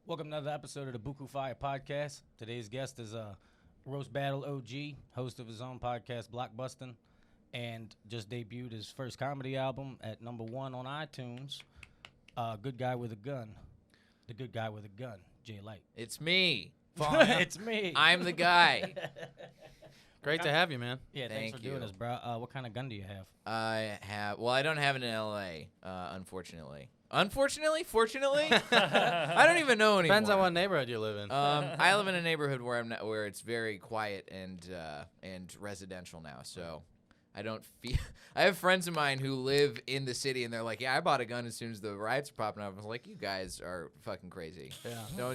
Welcome to another episode of the Bookoo Fiya podcast. Today's guest is Roast Battle OG, host of his own podcast, Blockbusting, and just debuted his first comedy album at #1 on iTunes. Good Guy with a Gun. The Good Guy with a Gun, Jay Light. It's me. It's me. I'm the guy. Great to have you, man. Yeah, thanks for doing this, bro. What kind of gun do you have? I don't have it in L.A., unfortunately. Fortunately? I don't even know anymore. Depends on what neighborhood you live in. I live in a neighborhood where it's very quiet and residential now, so I don't feel. I have friends of mine who live in the city, and they're like, "Yeah, I bought a gun as soon as the riots are popping up." I was like, "You guys are fucking crazy. Yeah. You don't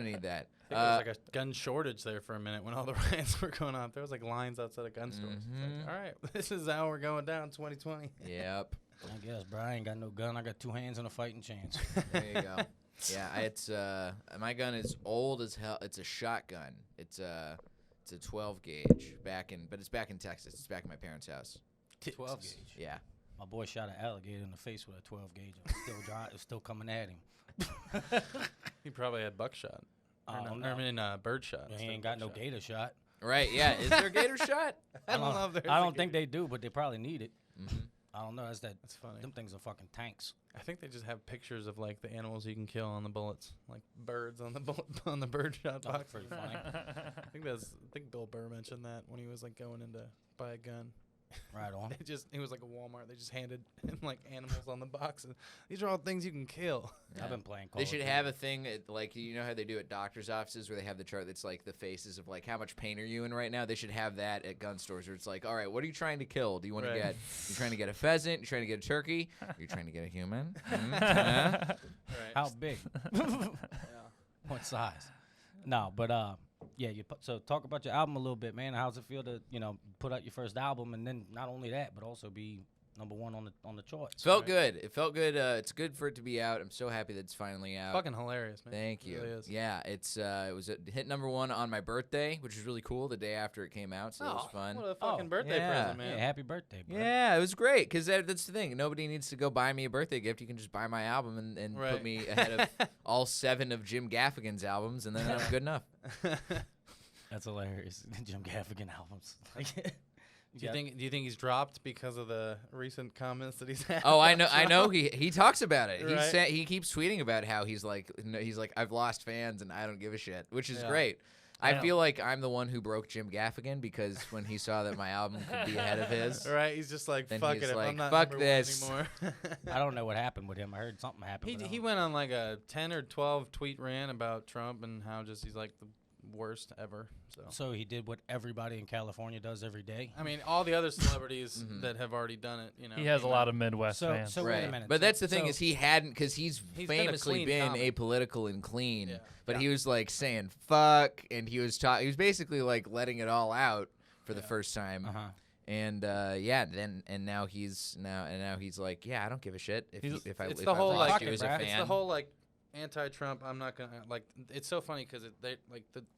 need that." There was like a gun shortage there for a minute when all the riots were going on. There was like lines outside of gun stores. Like, all right, this is how we're going down 2020. Yep. I guess, bro. I ain't got no gun. I got two hands and a fighting chance. There you go. Yeah, it's my gun is old as hell. It's a shotgun. It's a 12 gauge but it's back in Texas. It's back in my parents' house. 12 gauge. Yeah. My boy shot an alligator in the face with a 12 gauge. It was still coming at him. He probably had buckshot. Birdshot. He ain't got no gator shot. Right. Yeah. Is there a gator shot? I don't think they do, but they probably need it. Mm-hmm. I don't know. That's funny. Them things are fucking tanks. I think they just have pictures of like the animals you can kill on the bullets, like birds on the birdshot box. That's pretty funny. I think Bill Burr mentioned that when he was like going in to buy a gun. Right on. It was like a Walmart. They just handed him like animals on the box. And these are all things you can kill. Yeah. I've been playing Call They of should Duty. have a thing like you know how they do at doctors' offices where they have the chart that's like the faces of like how much pain are you in right now. They should have that at gun stores where it's like, all right, what are you trying to kill? Do you want to get? You trying to get a pheasant? You trying to get a turkey? You're trying to get a human? Right. How big? What size? No, but yeah. So talk about your album a little bit, man. How's it feel to put out your first album and then not only that, but also be #1 on the charts? Felt good. It felt good. It's good for it to be out. I'm so happy that it's finally out. Fucking hilarious, man. Thank you. It really is. Yeah, it was hit #1 on my birthday, which was really cool. The day after it came out, so it was fun. What a fucking birthday yeah. present, man. Yeah, happy birthday, bro. Yeah, it was great because that's the thing. Nobody needs to go buy me a birthday gift. You can just buy my album and put me ahead of all 7 of Jim Gaffigan's albums, and then I'm good enough. That's hilarious. Jim Gaffigan albums. Do you think he's dropped because of the recent comments that he's had? Oh, I know. He talks about it. Right. He keeps tweeting about how he's like I've lost fans and I don't give a shit, which is Yeah. great. I feel like I'm the one who broke Jim Gaffigan because when he saw that my album could be ahead of his, Right, he's just like, Then fuck he's it, like, I'm not fuck #1 this. anymore. I don't know what happened with him. I heard something happened. He went on like a 10 or 12 tweet rant about Trump and how just he's like the worst ever. So he did what everybody in California does every day. I mean, all the other celebrities that have already done it, He has a lot of Midwest So- fans. so wait a minute. But that's the thing So- is he hadn't because he's been a famously clean been comic. apolitical and clean. Yeah. But he was like saying fuck, and he was he was basically like letting it all out for the first time. Uh-huh. And now he's like, yeah, I don't give a shit if I it's if the I whole lost like you as a Brad. fan. It's the whole like anti-Trump. I'm not gonna like. It's so funny because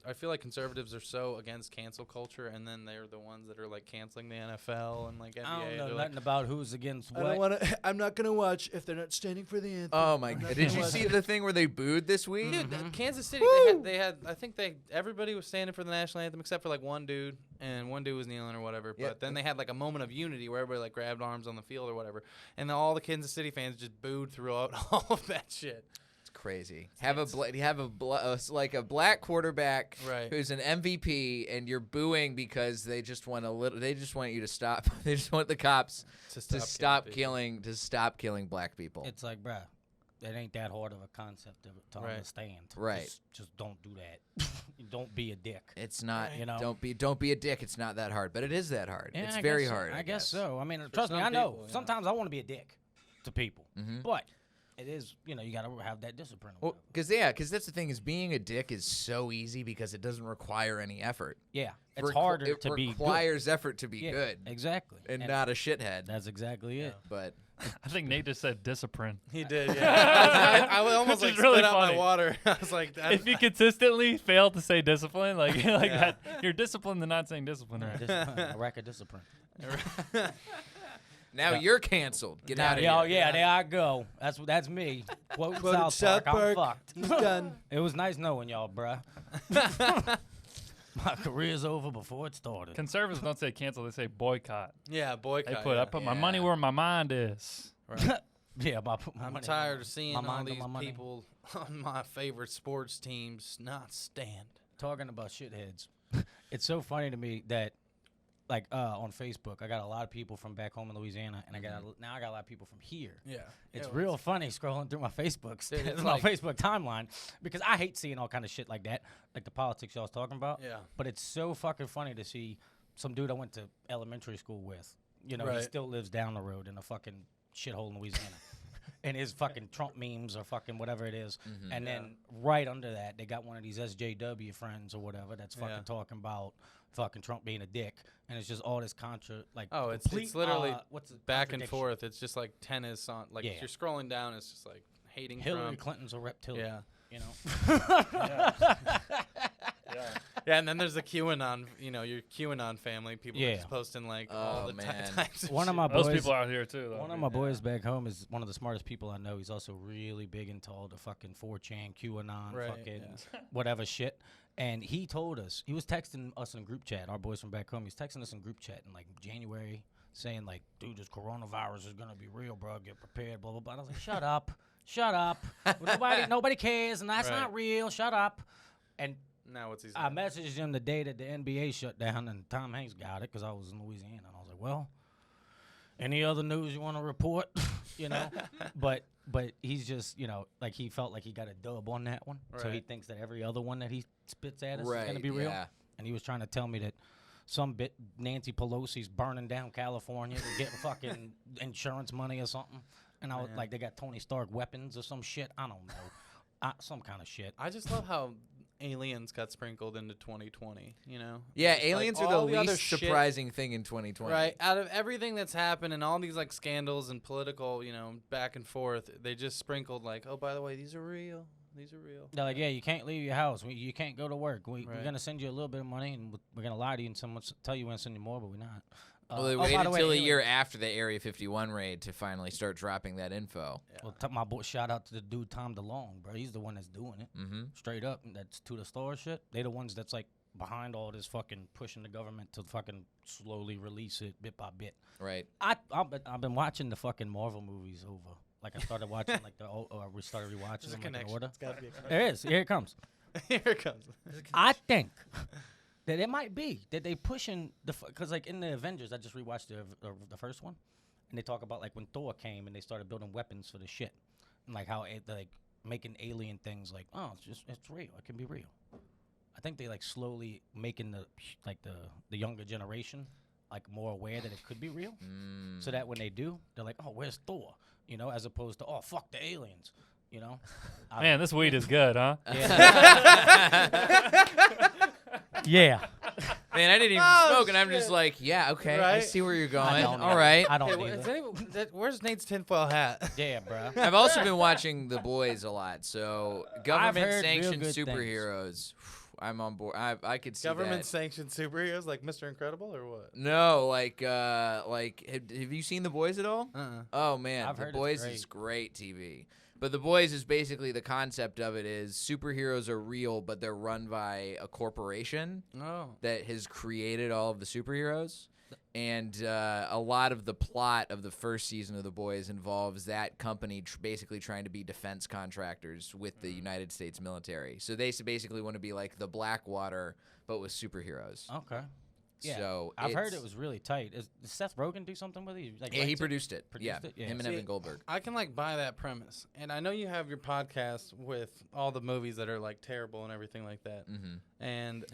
I feel like conservatives are so against cancel culture, and then they're the ones that are like canceling the NFL and like NBA. I don't know They're nothing about who's against I what. don't want to. I'm not gonna watch if they're not standing for the anthem. Oh my god! Did you see the thing where they booed this week? Dude, Kansas City, they had. I think everybody was standing for the national anthem except for like one dude, and one dude was kneeling or whatever. Yeah. But then they had like a moment of unity where everybody like grabbed arms on the field or whatever, and then all the Kansas City fans just booed throughout all of that shit. It's crazy. Have a black quarterback Right. who's an MVP, and you're booing because they just want They just want you to stop. They just want the cops to stop killing black people. It's like, bruh, it ain't that hard of a concept to Right. understand. Right. Just don't do that. Don't be a dick. It's not. You know? Don't be a dick. It's not that hard, but it is that hard. Yeah, it's I very guess so. hard. I guess so. I mean, For trust me, some I know. people, yeah. Sometimes I want to be a dick to people, Mhm. but it is, you got to have that discipline. or Well, whatever. because that's the thing is being a dick is so easy because it doesn't require any effort. Yeah, it's harder to be It good. requires effort to be Yeah, good exactly. and not a shithead. That's exactly it. But I think Nate just said discipline. He did, yeah. I almost Which like is really spit out my funny. water. I was like, If you consistently fail to say discipline, like Yeah. that, you're disciplined to not saying discipline, right? A rack of discipline. Now you're canceled. Get out of Oh here. yeah, there I go. That's me. Quote South Park. I'm fucked. He's done. It was nice knowing y'all, bruh. My career's over before it started. Conservatives don't say cancel; they say boycott. Yeah, boycott. They put I put my money where my mind is. Right. Yeah, but I put my I'm money tired on of seeing my all mind on these my money. people on my favorite sports teams not stand. Talking about shitheads. It's so funny to me that, like, on Facebook, I got a lot of people from back home in Louisiana, and now I got a lot of people from here. Yeah. It's real funny scrolling through my Facebook, Dude, it's my like- Facebook timeline, because I hate seeing all kind of shit like that, like the politics y'all was talking about. Yeah. But it's so fucking funny to see some dude I went to elementary school with. You know, he Right. still lives down the road in a fucking shithole in Louisiana. And his fucking Trump memes or fucking whatever it is. And then right under that, they got one of these SJW friends or whatever that's fucking talking about fucking Trump being a dick. And it's just all this Oh, it's complete, literally what's the back and contradiction. forth. It's just like tennis on. Like Yeah. if you're scrolling down, it's just like hating Hillary Trump. Clinton's a reptilian. Yeah. You know? Yeah, and then there's the QAnon. You know, your QAnon family people Yeah. just posting like Oh, all the man. types of One of shit. my Those boys, people out here too. Though. one of my boys back home is one of the smartest people I know. He's also really big into all the fucking 4chan, QAnon, Right, fucking yeah. whatever shit. And he told us, he was texting us in a group chat, our boys from back home. He's texting us in group chat in like January saying like, dude, this coronavirus is going to be real, bro. Get prepared, blah, blah, blah. And I was like, shut up. Shut up. Nobody cares, and that's Right. not real. Shut up. And Now what's he I saying? messaged him the day that the NBA shut down, and Tom Hanks got it because I was in Louisiana. And I was like, well, any other news you want to report? You know? but he's just, you know, like he felt like he got a dub on that one. So he Right. thinks that every other one that he spits at us is going to be real. Yeah. And he was trying to tell me that Nancy Pelosi's burning down California to get fucking insurance money or something. And I was Man. like, they got Tony Stark weapons or some shit. I don't know. Some kind of shit. I just love how aliens got sprinkled into 2020. You know? Yeah, Just, like, aliens are all the other least shit- surprising thing in 2020. Right. Out of everything that's happened and all these like scandals and political, you know, back and forth, they just sprinkled like, oh, by the way, these are real. These are real. They're like, yeah, you can't leave your house. You can't go to work. We're Right. going to send you a little bit of money, and we're going to lie to you and tell you we're going to send you more, but we're not. Well, they by waited the way, until a aliens- year after the Area 51 raid to finally start dropping that info. Well, my boy, shout out to the dude Tom DeLonge, bro. He's the one that's doing it. Mm-hmm. Straight up. That's to the star shit. They the ones that's like behind all this fucking pushing the government to fucking slowly release it bit by bit. Right. I've been watching the fucking Marvel movies over. Like I started watching like we started rewatching There's a them like in connection. order. It's gotta be a connection. There is. Here it comes. Here it comes. I think that it might be that they pushing because like in the Avengers, I just rewatched the first one, and they talk about like when Thor came and they started building weapons for the shit, and like how it like making alien things like it's real, it can be real. I think they like slowly making the younger generation like more aware that it could be real, so that when they do, they're like, oh, where's Thor? You know, as opposed to oh fuck the aliens. You know, Man, this weed is good, huh? Yeah. Man, I didn't even Oh, smoke, and I'm shit. just like, yeah, okay, I Right? see where you're going. I don't All either. right. I don't Hey, either. where's Nate's tinfoil hat? Yeah, bro. I've also been watching The Boys a lot, so heard real government-sanctioned good things. superheroes. I'm on board. I could see Government that. sanctioned superheroes like Mr. Incredible or what? No, like have you seen The Boys at all? Uh-uh. Oh man, I've The heard it's Boys is great TV. But The Boys is basically the concept of it is superheroes are real, but they're run by a corporation Oh. that has created all of the superheroes. And a lot of the plot of the first season of The Boys involves that company basically trying to be defense contractors with the United States military. So they basically want to be like the Blackwater, but with superheroes. Okay. Yeah, So I've heard it's- it was really tight. Does Seth Rogen do something with it? Like, Yeah, he writes it? produced it. Produced Yeah, it? Yeah. him and See, Evan Goldberg. I can like buy that premise, and I know you have your podcast with all the movies that are like terrible and everything like that, Mm-hmm. and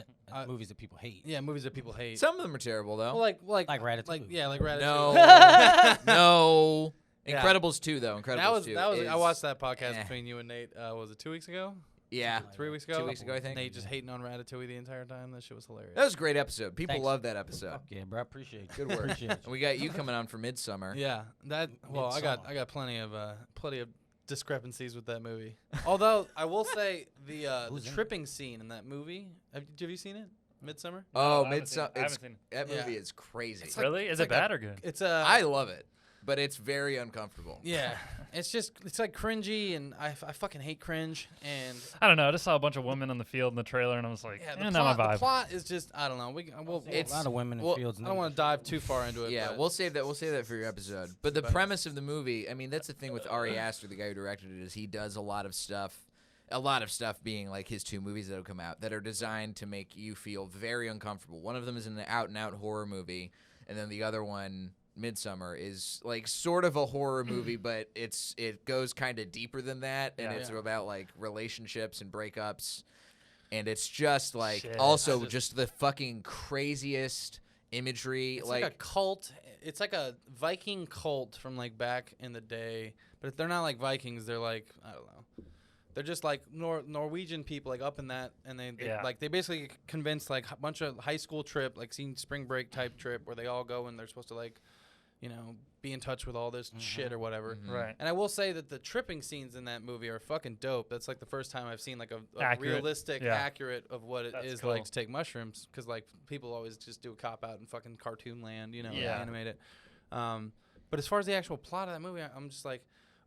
Movies that people hate. yeah, movies that people hate. Some of them are terrible though. well, like Like Ratatouille. like yeah, like Ratatouille. No, no. Yeah. Incredibles 2 though. Incredibles that was 2. that was. I is- watched that podcast eh. between you and Nate. Was it 2 weeks ago? Yeah, 3 weeks ago? 2 weeks ago I think. Nate just hating on Ratatouille the entire time. That shit was hilarious. That was a great episode. People Thanks. love that episode. Fuck yeah, bro. I appreciate you. Good work. Appreciate And we got you coming on for Midsummer. Yeah, that. Well, I got Midsommar. plenty of discrepancies with that movie. Although I will say the Who's in it? tripping scene in that movie. Have you seen it? Midsummer. Oh, I haven't seen it. Midsummer. I haven't seen it. That movie Yeah. is crazy. It's like- Really? Is it's it like bad or good? It's I love it. but it's very uncomfortable. Yeah, it's like cringy, and I fucking hate cringe. And I don't know. I just saw a bunch of women on the field in the trailer, and I was like, yeah, not my vibe. the plot is just I don't know. We'll It's a lot of women in fields. I don't want to dive too far into it. Yeah, but we'll save that. We'll save that for your episode. But the premise of the movie, I mean, that's the thing with Ari Aster, the guy who directed it, is he does a lot of stuff. A lot of stuff being like his 2 movies that have come out that are designed to make you feel very uncomfortable. One of them is an out-and-out horror movie, and then the other one, Midsummer, is like sort of a horror movie, but it goes kind of deeper than that, and it's about like relationships and breakups, and it's just like just the fucking craziest imagery. It's like a cult. It's like a Viking cult from like back in the day, but they're not like Vikings. They're like I don't know. They're just like Norwegian people, like up in that, and they like they basically convinced like a bunch of high school trip, like seen spring break type trip where they all go and they're supposed to like, you know, be in touch with all this shit or whatever. Right. And I will say that the tripping scenes in that movie are fucking dope. That's like the first time I've seen like a realistic, accurate of what it is like to take mushrooms, because like people always just do a cop out in fucking cartoon land, you know, and animate it. But as far as the actual plot of that movie, I'm just like,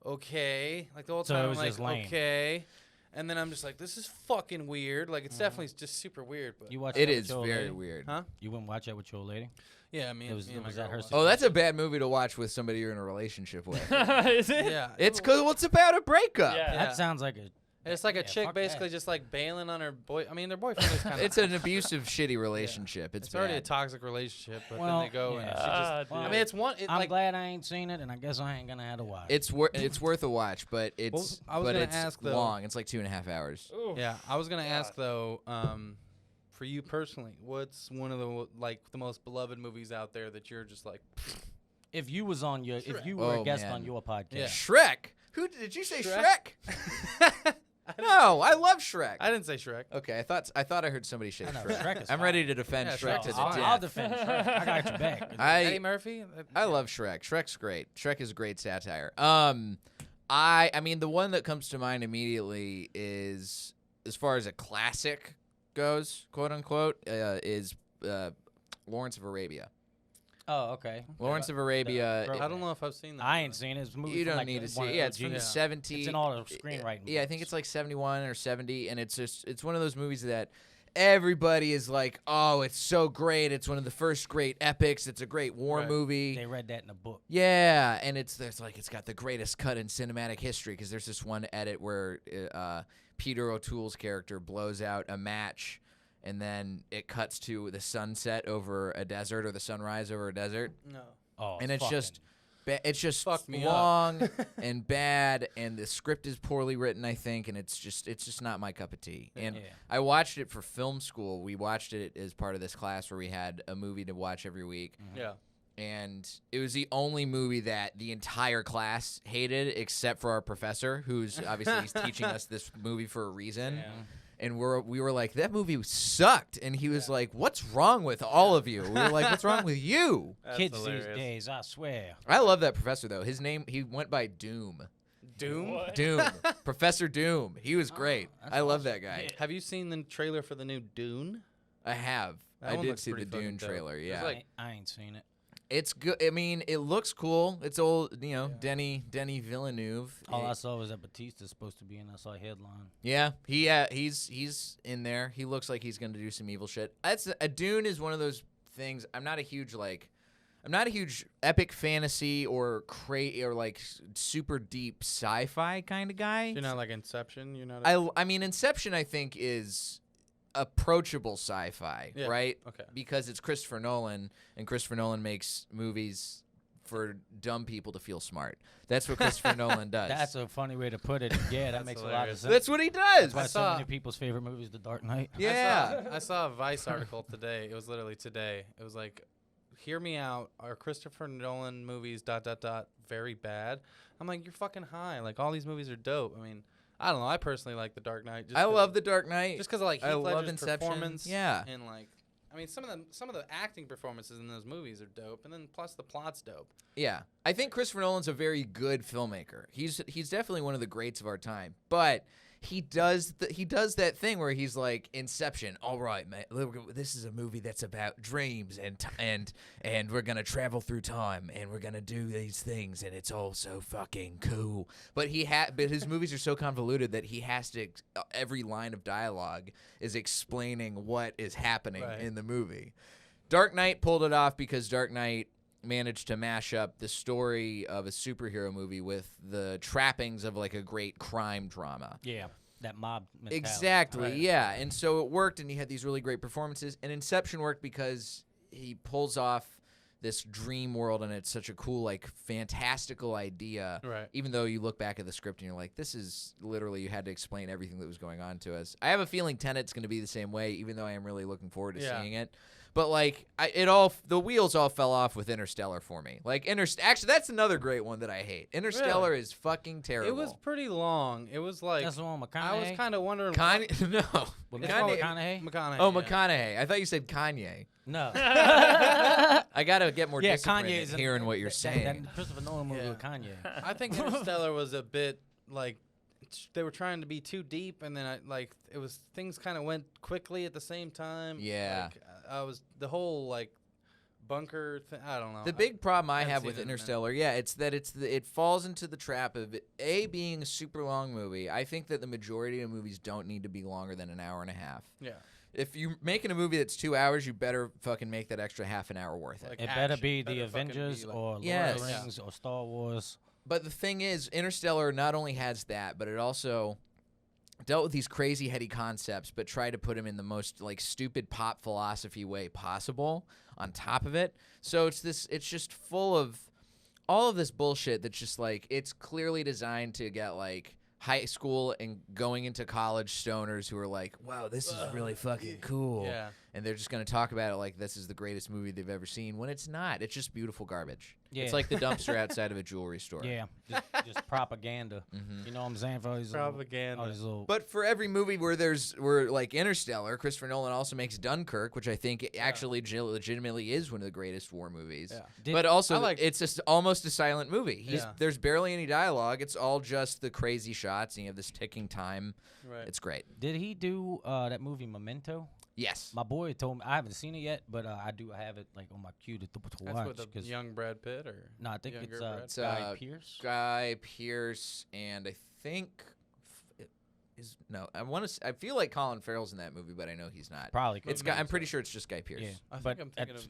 okay, like the whole time I'm like, okay, and then I'm just like, this is fucking weird. Like it's definitely just super weird. But You watch It that with is your old very lady? weird. huh? You wouldn't watch that with your old lady? Yeah, me and Was my that girl her watched Oh, that's a bad movie to watch with somebody you're in a relationship with. Is it? it. Yeah, It's because it's about a breakup. Yeah. That sounds like a. it's like a Yeah, chick fuck basically that. just like bailing on her boy. I mean, their boyfriend is kind of. It's an abusive, shitty relationship. It's already a bad. toxic relationship, but Well, then they go and yeah. she just. Well, I mean, it's one. I'm Like glad I ain't seen it, and I guess I ain't gonna have to watch. It's worth a watch, but it's I was gonna it's ask, though- long. It's like 2.5 hours. yeah, I was gonna ask though. For you personally, what's one of the like the most beloved movies out there that you're just like? If you was on your, if you were Oh, a guest man. on your podcast, Yeah. Shrek. Who did you say? Shrek? Shrek? No, I love Shrek. I didn't say Shrek. Okay, I thought I heard somebody say I know, Shrek. Shrek is I'm fire. ready to defend Yeah, Shrek Shrek to is the fire. I'll death. defend Shrek. I got your back. Eddie Murphy. I love Shrek. Shrek's great. Shrek is a great satire. I mean, the one that comes to mind immediately is, as far as a classic goes, quote unquote, is Lawrence of Arabia. Oh, okay. Lawrence of Arabia. Bro, I don't know if I've seen that. I ain't seen it. It's a movie You from don't like need to the- see one it. of Yeah, the it's from OG. the 70s. It's in all the screenwriting. Yeah, I think it's like 71 or 70, and it's one of those movies that everybody is like, oh, it's so great. It's one of the first great epics. It's a great war Right. movie. They read that in a book. Yeah, and it's got the greatest cut in cinematic history, because there's this one edit where Peter O'Toole's character blows out a match, and then it cuts to the sunset over a desert, or the sunrise over a desert, No. Oh, and it's fucking- just Fucked me long up. and bad, and the script is poorly written, I think, and it's just not my cup of tea. And Yeah. I watched it for film school. We watched it as part of this class where we had a movie to watch every week. Yeah. And it was the only movie that the entire class hated, except for our professor, who's obviously he's teaching us this movie for a reason. Yeah. And we were like, that movie sucked. And he was like, what's wrong with all of you? We were like, what's wrong with you? That's Kids hilarious. these days, I swear. I love that professor, though. His name, he went by Doom. Doom. What? Doom. Professor Doom. He was great. that's I love awesome. that guy. Have you seen the trailer for the new Dune? I have. That I one did looks see the pretty fucking Dune dope. trailer, It's yeah. like- I ain't seen it. It's good. I mean, it looks cool. It's old, Denny Villeneuve. All I saw was that Batista's supposed to be in. I saw a headline. Yeah, he's in there. He looks like he's going to do some evil shit. A Dune is one of those things. I'm not a huge epic fantasy or super deep sci-fi kind of guy. You're not like Inception. You're not. I mean, Inception, I think, is approachable sci-fi, Yeah, right? okay. Because it's Christopher Nolan, and Christopher Nolan makes movies for dumb people to feel smart. That's what Christopher Nolan does. That's a funny way to put it. Yeah, that makes a lot of hilarious. sense. That's what he does. That's why I so saw- many people's favorite movie is The Dark Knight. Yeah. I saw a Vice article today. It was literally today. It was like, hear me out. Are Christopher Nolan movies ... very bad? I'm like, you're fucking high. Like all these movies are dope. I mean, I don't know. I personally like The Dark Knight. I love The Dark Knight. just because like I Heath love Ledger's Inception. performance. Yeah. And like, I mean, some of the acting performances in those movies are dope, and then plus the plot's dope. Yeah, I think Christopher Nolan's a very good filmmaker. He's definitely one of the greats of our time. But he does that thing where he's like, Inception. All right, man, this is a movie that's about dreams and we're gonna travel through time and we're gonna do these things and it's all so fucking cool. But his movies are so convoluted that he has to every line of dialogue is explaining what is happening in the movie. Dark Knight pulled it off because Dark Knight managed to mash up the story of a superhero movie with the trappings of like a great crime drama. Yeah, that mob mentality. Exactly, yeah. And so it worked, and he had these really great performances. And Inception worked because he pulls off this dream world, and it's such a cool, like, fantastical idea. Right. Even though you look back at the script and you're like, this is literally, you had to explain everything that was going on to us. I have a feeling Tenet's going to be the same way, even though I am really looking forward to seeing it. But like, the wheels all fell off with Interstellar for me. Like actually, that's another great one that I hate. Interstellar is fucking terrible. It was pretty long. It was like that's the one with McConaughey. I was kind of wondering. No. McConaughey. Oh, McConaughey. I thought you said Kanye. No. I gotta get more disciplined Kanye's in hearing what you're saying. That Christopher Nolan movie with Kanye. I think Interstellar was a bit like they were trying to be too deep, and then things kind of went quickly at the same time. Yeah. Like, the whole like bunker thing. I don't know. The big problem I have with Interstellar, it's that it falls into the trap of being a super long movie. I think that the majority of movies don't need to be longer than an hour and a half. Yeah. If you're making a movie that's 2 hours, you better fucking make that extra half an hour worth it. Like it better be the Avengers or Lord of the Rings or Star Wars. But the thing is, Interstellar not only has that, but it also dealt with these crazy heady concepts, but tried to put them in the most like stupid pop philosophy way possible on top of it. So it's just full of all of this bullshit that's just like, it's clearly designed to get like high school and going into college stoners who are like, wow, this is really fucking cool. Yeah. And they're just going to talk about it like this is the greatest movie they've ever seen, when it's not. It's just beautiful garbage. Yeah. It's like the dumpster outside of a jewelry store. Yeah, just propaganda. You know what I'm saying? For all these propaganda. But for every movie where like Interstellar, Christopher Nolan also makes Dunkirk, which I think actually legitimately is one of the greatest war movies. Yeah. But also, it's just almost a silent movie. There's barely any dialogue. It's all just the crazy shots, and you have this ticking time. Right. It's great. Did he do that movie Memento? Yes. My boy told me, I haven't seen it yet, but I do have it like on my queue to watch. That's with the young Brad Pitt, or no? I think it's Guy Pearce. Guy Pearce, and I think I feel like Colin Farrell's in that movie, but I know he's not. Probably. I'm pretty sure it's just Guy Pearce. Yeah, but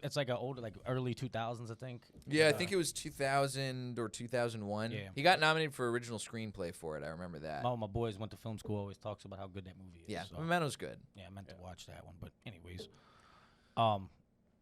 it's like an older, like early 2000s, I think. Yeah, I think it was 2000 or 2001. Yeah. He got nominated for original screenplay for it. I remember that. All my boys went to film school. Always talks about how good that movie is. Yeah, so. Memento's good. Yeah, I meant to watch that one, but anyways,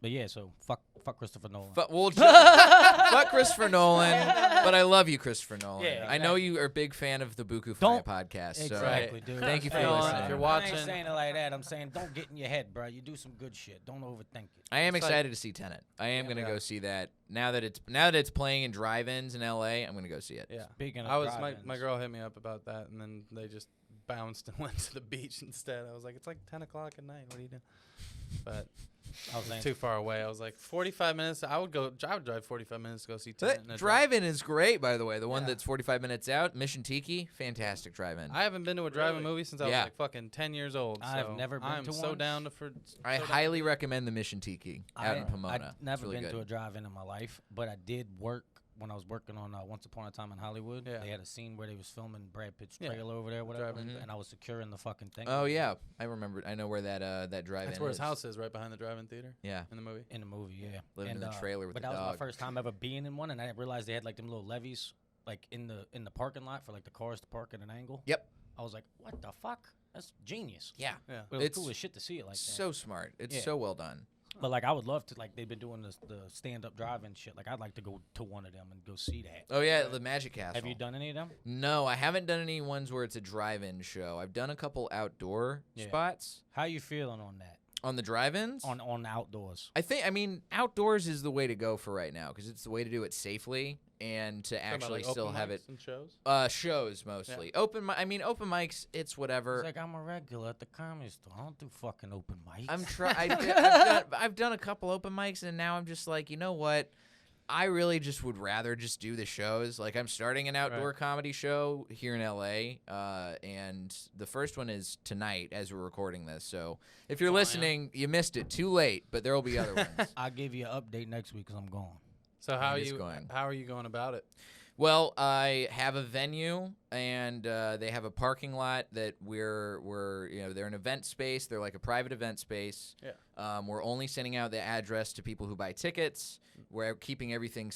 but yeah, so fuck Christopher Nolan. Fuck Christopher Nolan, but I love you, Christopher Nolan. Yeah, exactly. I know you are a big fan of the Bookoo Fiya podcast. Exactly, so dude. Thank you for Nolan, listening. If you're watching, I ain't saying it like that. I'm saying don't get in your head, bro. You do some good shit. Don't overthink it. I am excited to see Tenet. I am gonna go see that now that it's playing in drive-ins in LA. I'm gonna go see it. Yeah. Speaking of my girl hit me up about that, and then they just bounced and went to the beach instead. I was like, it's like 10 o'clock at night. What are you doing? But I was too far away. I was like, 45 minutes. I would drive 45 minutes to go see Tenet. Drive-in is great, by the way. The one that's 45 minutes out, Mission Tiki, fantastic drive-in. I haven't been to a drive-in movie since I was like fucking 10 years old. I've never been to one. I'm so down I highly recommend the Mission Tiki out in Pomona. I've never been to a drive-in in my life, but I did work when I was working on Once Upon a Time in Hollywood. Yeah. They had a scene where they was filming Brad Pitt's trailer over there, whatever, and I was securing the fucking thing. Oh yeah, I remember. I know where that drive-in. That's where his house is, right behind the drive-in theater. Yeah, in the movie. In the movie, yeah. Living in the trailer with the dog. But that was my first time ever being in one, and I didn't realize they had like them little levees, like in the parking lot for like the cars to park at an angle. Yep. I was like, what the fuck? That's genius. Yeah. But it was cool as shit to see it like that. So smart. It's so well done. But like I would love to, like they've been doing the stand-up drive-in shit. Like I'd like to go to one of them and go see that. Oh yeah, the Magic Castle. Have you done any of them? No, I haven't done any ones where it's a drive-in show. I've done a couple outdoor spots. How you feeling on that? On the drive-ins? On outdoors. I mean, outdoors is the way to go for right now because it's the way to do it safely and to actually still have it. And shows? Shows mostly. Yeah. Open mics, it's whatever. It's like I'm a regular at the Comedy Store. I don't do fucking open mics. I've done a couple open mics and now I'm just like, you know what? I really just would rather just do the shows. Like, I'm starting an outdoor comedy show here in LA, and the first one is tonight as we're recording this. So if you're listening, you missed it. Too late, but there will be other ones. I'll give you an update next week because I'm gone. So how are you going about it? Well, I have a venue, and they have a parking lot that we're they're an event space. They're like a private event space. Yeah. We're only sending out the address to people who buy tickets. We're keeping everything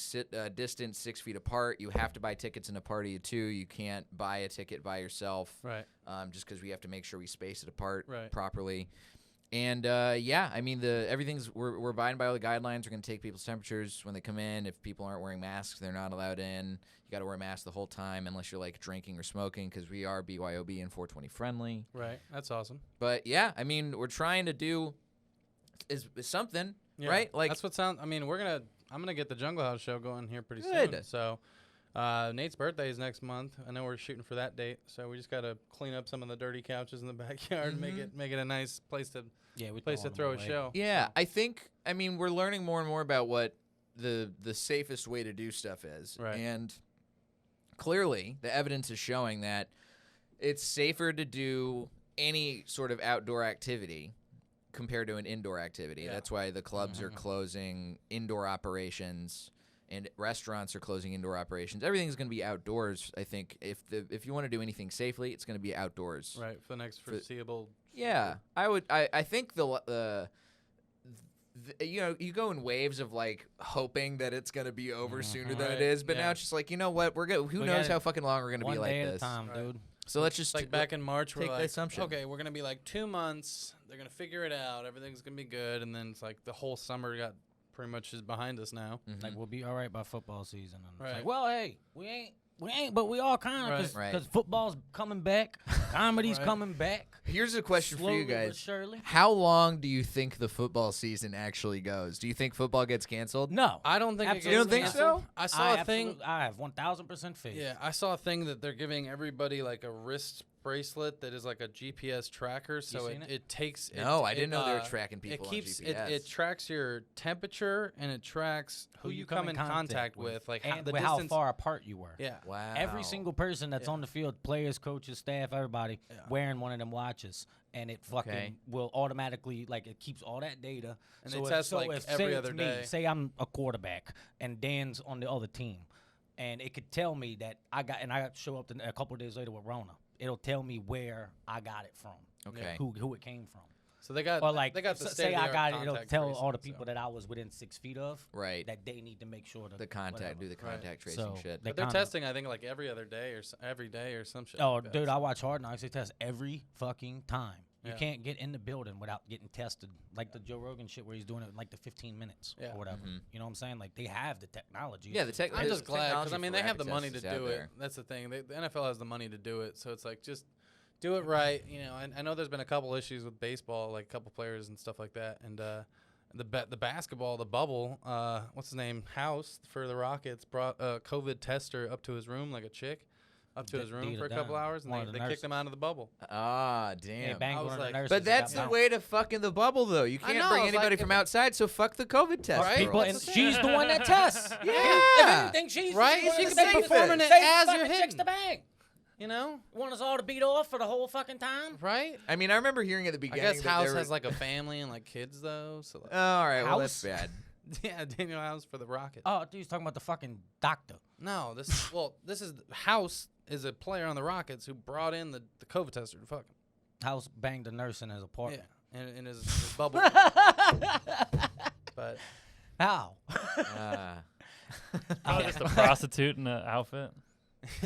distant 6 feet apart. You have to buy tickets in a party of 2. You can't buy a ticket by yourself. Right. Just because we have to make sure we space it apart properly. And I mean, we're abiding by all the guidelines. We're gonna take people's temperatures when they come in. If people aren't wearing masks, they're not allowed in. You got to wear a mask the whole time unless you're like drinking or smoking, because we are BYOB and 420 friendly. Right, that's awesome. But yeah, I mean, we're trying to do is something, right? Like that's what sounds. I mean, I'm gonna get the Jungle House show going here pretty soon. So. Nate's birthday is next month. I know we're shooting for that date, so we just gotta clean up some of the dirty couches in the backyard, and make it a nice place to throw a show. Yeah, so. I mean, we're learning more and more about what the safest way to do stuff is, and clearly the evidence is showing that it's safer to do any sort of outdoor activity compared to an indoor activity. Yeah. That's why the clubs are closing indoor operations. And restaurants are closing indoor operations. Everything's going to be outdoors. I think if you want to do anything safely, it's going to be outdoors. Right, for the next foreseeable. Yeah, I think you go in waves of like hoping that it's going to be over sooner than it is, but now it's just like, you know what, who knows how fucking long we're going to be like this. 1 day at a time, dude. So let's just like back in March, we're take the assumption. Okay, we're going to be like 2 months. They're going to figure it out. Everything's going to be good, and then it's like the whole summer got. Pretty much is behind us now. Like, we'll be all right by football season. And it's like, well, hey, we ain't, but we all kind of, because football's coming back, comedy's coming back. Here's a question for you guys. Surely. How long do you think the football season actually goes? Do you think football gets canceled? No. I don't think it gets canceled. You don't think so? I saw a thing. I have 1,000% faith. Yeah, I saw a thing that they're giving everybody like a wrist bracelet that is like a GPS tracker, so it takes. No, I didn't know they were tracking people on GPS. It tracks your temperature, and it tracks who you come in contact with, like and the how distance. Far apart you were. Yeah. Wow. Every single person that's on the field, players, coaches, staff, everybody, wearing one of them watches. And it fucking will automatically, like, it keeps all that data. And they test like every other day. Say I'm a quarterback and Dan's on the other team, and it could tell me that I show up a couple of days later with Rona. It'll tell me where I got it from. Okay. Who it came from. So they got the say I got it. It'll tell all the people that I was within 6 feet of. Right. That they need to make sure do the contact tracing shit. But they're testing, I think, like every other day or every day or some shit. Oh, like dude, I watch Hard Knocks. They test every fucking time. You can't get in the building without getting tested, like the Joe Rogan shit where he's doing it in like the 15 minutes or whatever. You know what I'm saying? Like, they have the technology. Yeah, I'm just glad because, I mean, they have the money to do it. That's the thing. The NFL has the money to do it, so it's like just do it right. You know, I know there's been a couple issues with baseball, like a couple players and stuff like that, and the basketball, the bubble. What's his name? House for the Rockets brought a COVID tester up to his room, like a chick. Up to his room for a couple hours, and they kicked him out of the bubble. Ah, damn. I was like, but that's the way to fuck in the bubble, though. You can't bring anybody from outside, so fuck the COVID test. Right? She's the one that tests. Yeah. If anything, she's right. She could be performing it as you're hitting. Checks the bag. You know, want us all to beat off for the whole fucking time, right? I mean, I remember hearing at the beginning. I guess House has like a family and like kids though. So like, all right, well that's bad. Yeah, Daniel House for the Rockets. Oh, dude, he's talking about the fucking doctor. No, this is House is a player on the Rockets who brought in the COVID tester to fuck him. House banged a nurse in his apartment. Yeah, in his bubble. But how? Probably just a prostitute in an outfit.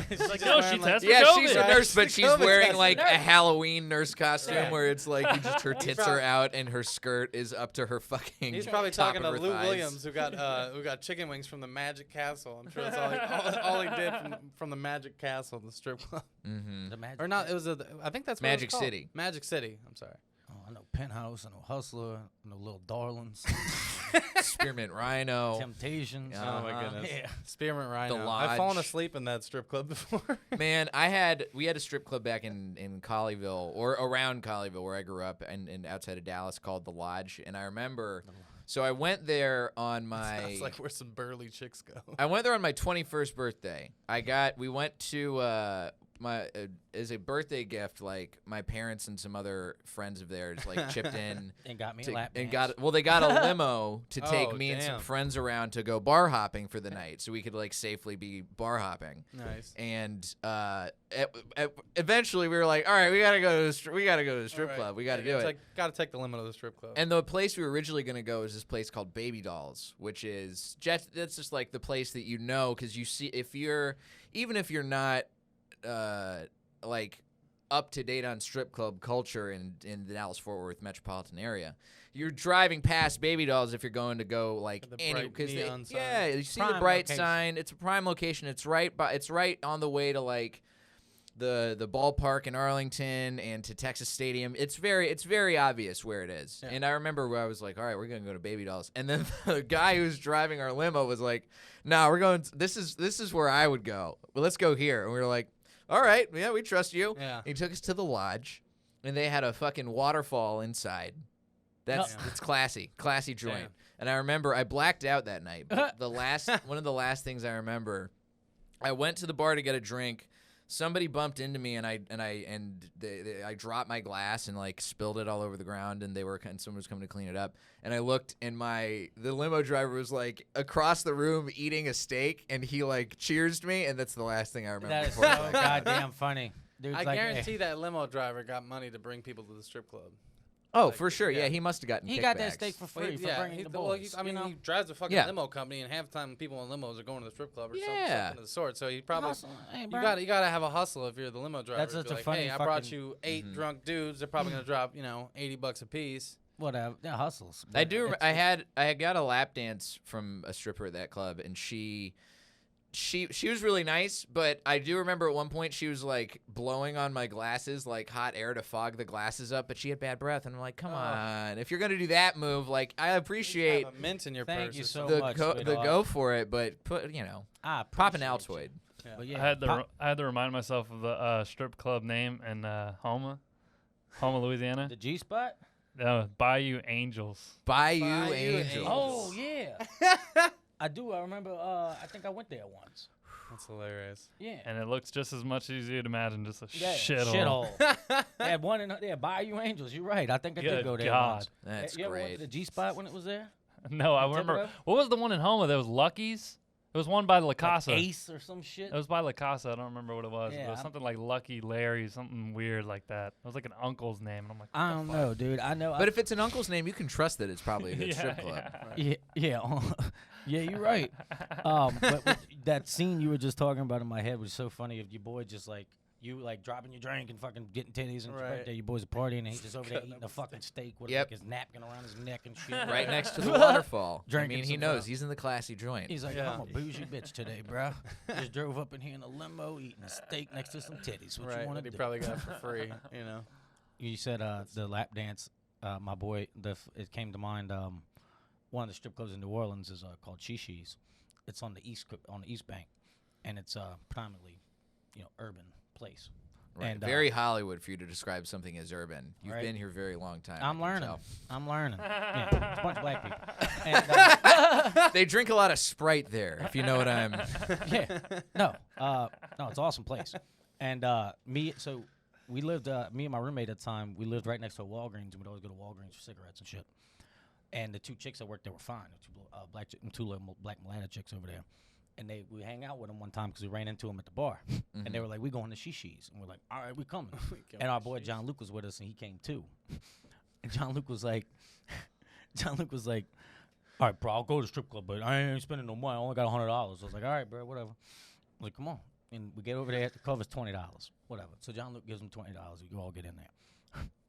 She's like, no, she tested yeah, COVID. She's a nurse, but she's wearing like a Halloween nurse costume where it's like her tits are out and her skirt is up to her fucking. He's probably talking to Lou Williams, who got chicken wings from the Magic Castle. I'm sure that's all he did from the Magic Castle, the strip club. Mm-hmm. The Magic or not? It was I think that's what Magic it was City. Magic City. I'm sorry. Oh, I know Penthouse. I know Hustler. I know Little Darlings. Spearmint Rhino. Temptations. Oh my goodness. Yeah. Spearmint Rhino. Lodge. I've fallen asleep in that strip club before. Man, we had a strip club back in Colleyville, or around Colleyville where I grew up, and outside of Dallas, called the Lodge. And I remember, so I went there on my. Sounds like where some burly chicks go. I went there on my 21st birthday. We went to as a birthday gift, like my parents and some other friends of theirs like chipped in and got me a lap dance. They got a limo to take me and damn. some friends around to go bar hopping for the night, so we could like safely be bar hopping. Nice. And eventually we were like, all right, we gotta go to the strip Right. club. We gotta do it. Like, gotta take the limo to the strip club. And the place we were originally going to go is this place called Baby Dolls, which is that's just like the place that you know, because you see, even if you're not like up to date on strip club culture in the Dallas-Fort Worth metropolitan area, you're driving past Baby Dolls if you're going to go like any, because you see the bright sign. It's a prime location. It's right on the way to like the ballpark in Arlington and to Texas Stadium. It's very obvious where it is. Yeah. And I remember where I was like, all right, we're gonna go to Baby Dolls. And then the guy who's driving our limo was like, no, we're going. This is where I would go. Well, let's go here. And we were like, all right, yeah, we trust you. Yeah. He took us to the Lodge, and they had a fucking waterfall inside. That's classy joint. Damn. And I remember I blacked out that night. But one of the last things I remember, I went to the bar to get a drink. Somebody bumped into me, and I dropped my glass and like spilled it all over the ground, and someone was coming to clean it up. And I looked, and the limo driver was like across the room eating a steak, and he like cheersed me, and that's the last thing I remember. That is so goddamn funny. Dude's I like, guarantee that limo driver got money to bring people to the strip club. Oh, for sure. Yeah, he must have gotten He kickbacks. got that steak for free for bringing the boys. He drives a fucking limo company, and half the time people in limos are going to the strip club or something of the sort. So he probably you gotta have a hustle if you're the limo driver. That's such a funny. Hey, I brought you 8 drunk dudes. They're probably gonna drop $80 a piece. Whatever. They're hustles. I do. I had got a lap dance from a stripper at that club, and she was really nice, but I do remember at one point she was like blowing on my glasses, like hot air to fog the glasses up, but she had bad breath, and I'm like, come on, if you're gonna do that move, like I appreciate you have a mint in your Thank purse you so the much. The go for it, but put pop an Altoid. Yeah. I had to remind myself of the strip club name in Houma, Louisiana. The G spot. Bayou Angels. Bayou Angels. Oh yeah. I do. I remember. I think I went there once. That's hilarious. Yeah. And it looks just as much as you'd imagine, just a shithole. They had one in there, Bayou Angels. You're right. I think I did go there once. That's you great. Ever went to the G spot when it was there? No, I remember. What was the one in Houma? There was Lucky's. It was one by La Casa. Like Ace or some shit. It was by La Casa. I don't remember what it was. Yeah, it was something like Lucky Larry, something weird like that. It was like an uncle's name, and I'm like, I don't know, dude. I know. But if it's an uncle's name, you can trust that it's probably a good strip club. Yeah, yeah, you're right. But that scene you were just talking about in my head was so funny. Of your boy just like you like dropping your drink and fucking getting titties and your birthday, your boys are partying and he's just over there eating a fucking steak with like his napkin around his neck and shit. Right next to the waterfall. Drinking he knows. He's in the classy joint. He's like, I'm a bougie bitch today, bro. Just drove up in here in a limo eating a steak next to some titties. What you want to do? He probably got it for free, You said the lap dance. My boy, it came to mind. One of the strip clubs in New Orleans is called Chi-Chi's. It's on the East Bank, and it's predominantly, urban place. Right. And very Hollywood for you to describe something as urban. You've been here a very long time. I'm learning. Yeah, it's a bunch of black people. And, they drink a lot of Sprite there, if you know what I'm. Yeah. No, it's an awesome place. And we lived. Me and my roommate at the time, we lived right next to a Walgreens, and we'd always go to Walgreens for cigarettes and shit. And the 2 chicks that worked there were fine. Two little black mulatto chicks over there. And we hang out with them one time because we ran into them at the bar. And they were like, we going to Chi-Chi's. And we're like, all right, we coming. And our boy Jean-Luc was with us, and he came too. And Jean-Luc was like, all right, bro, I'll go to the strip club, but I ain't spending no money. I only got $100. I was like, all right, bro, whatever. I was like, come on. And we get over there, the cover's $20, whatever. So Jean-Luc gives him $20. We all get in there.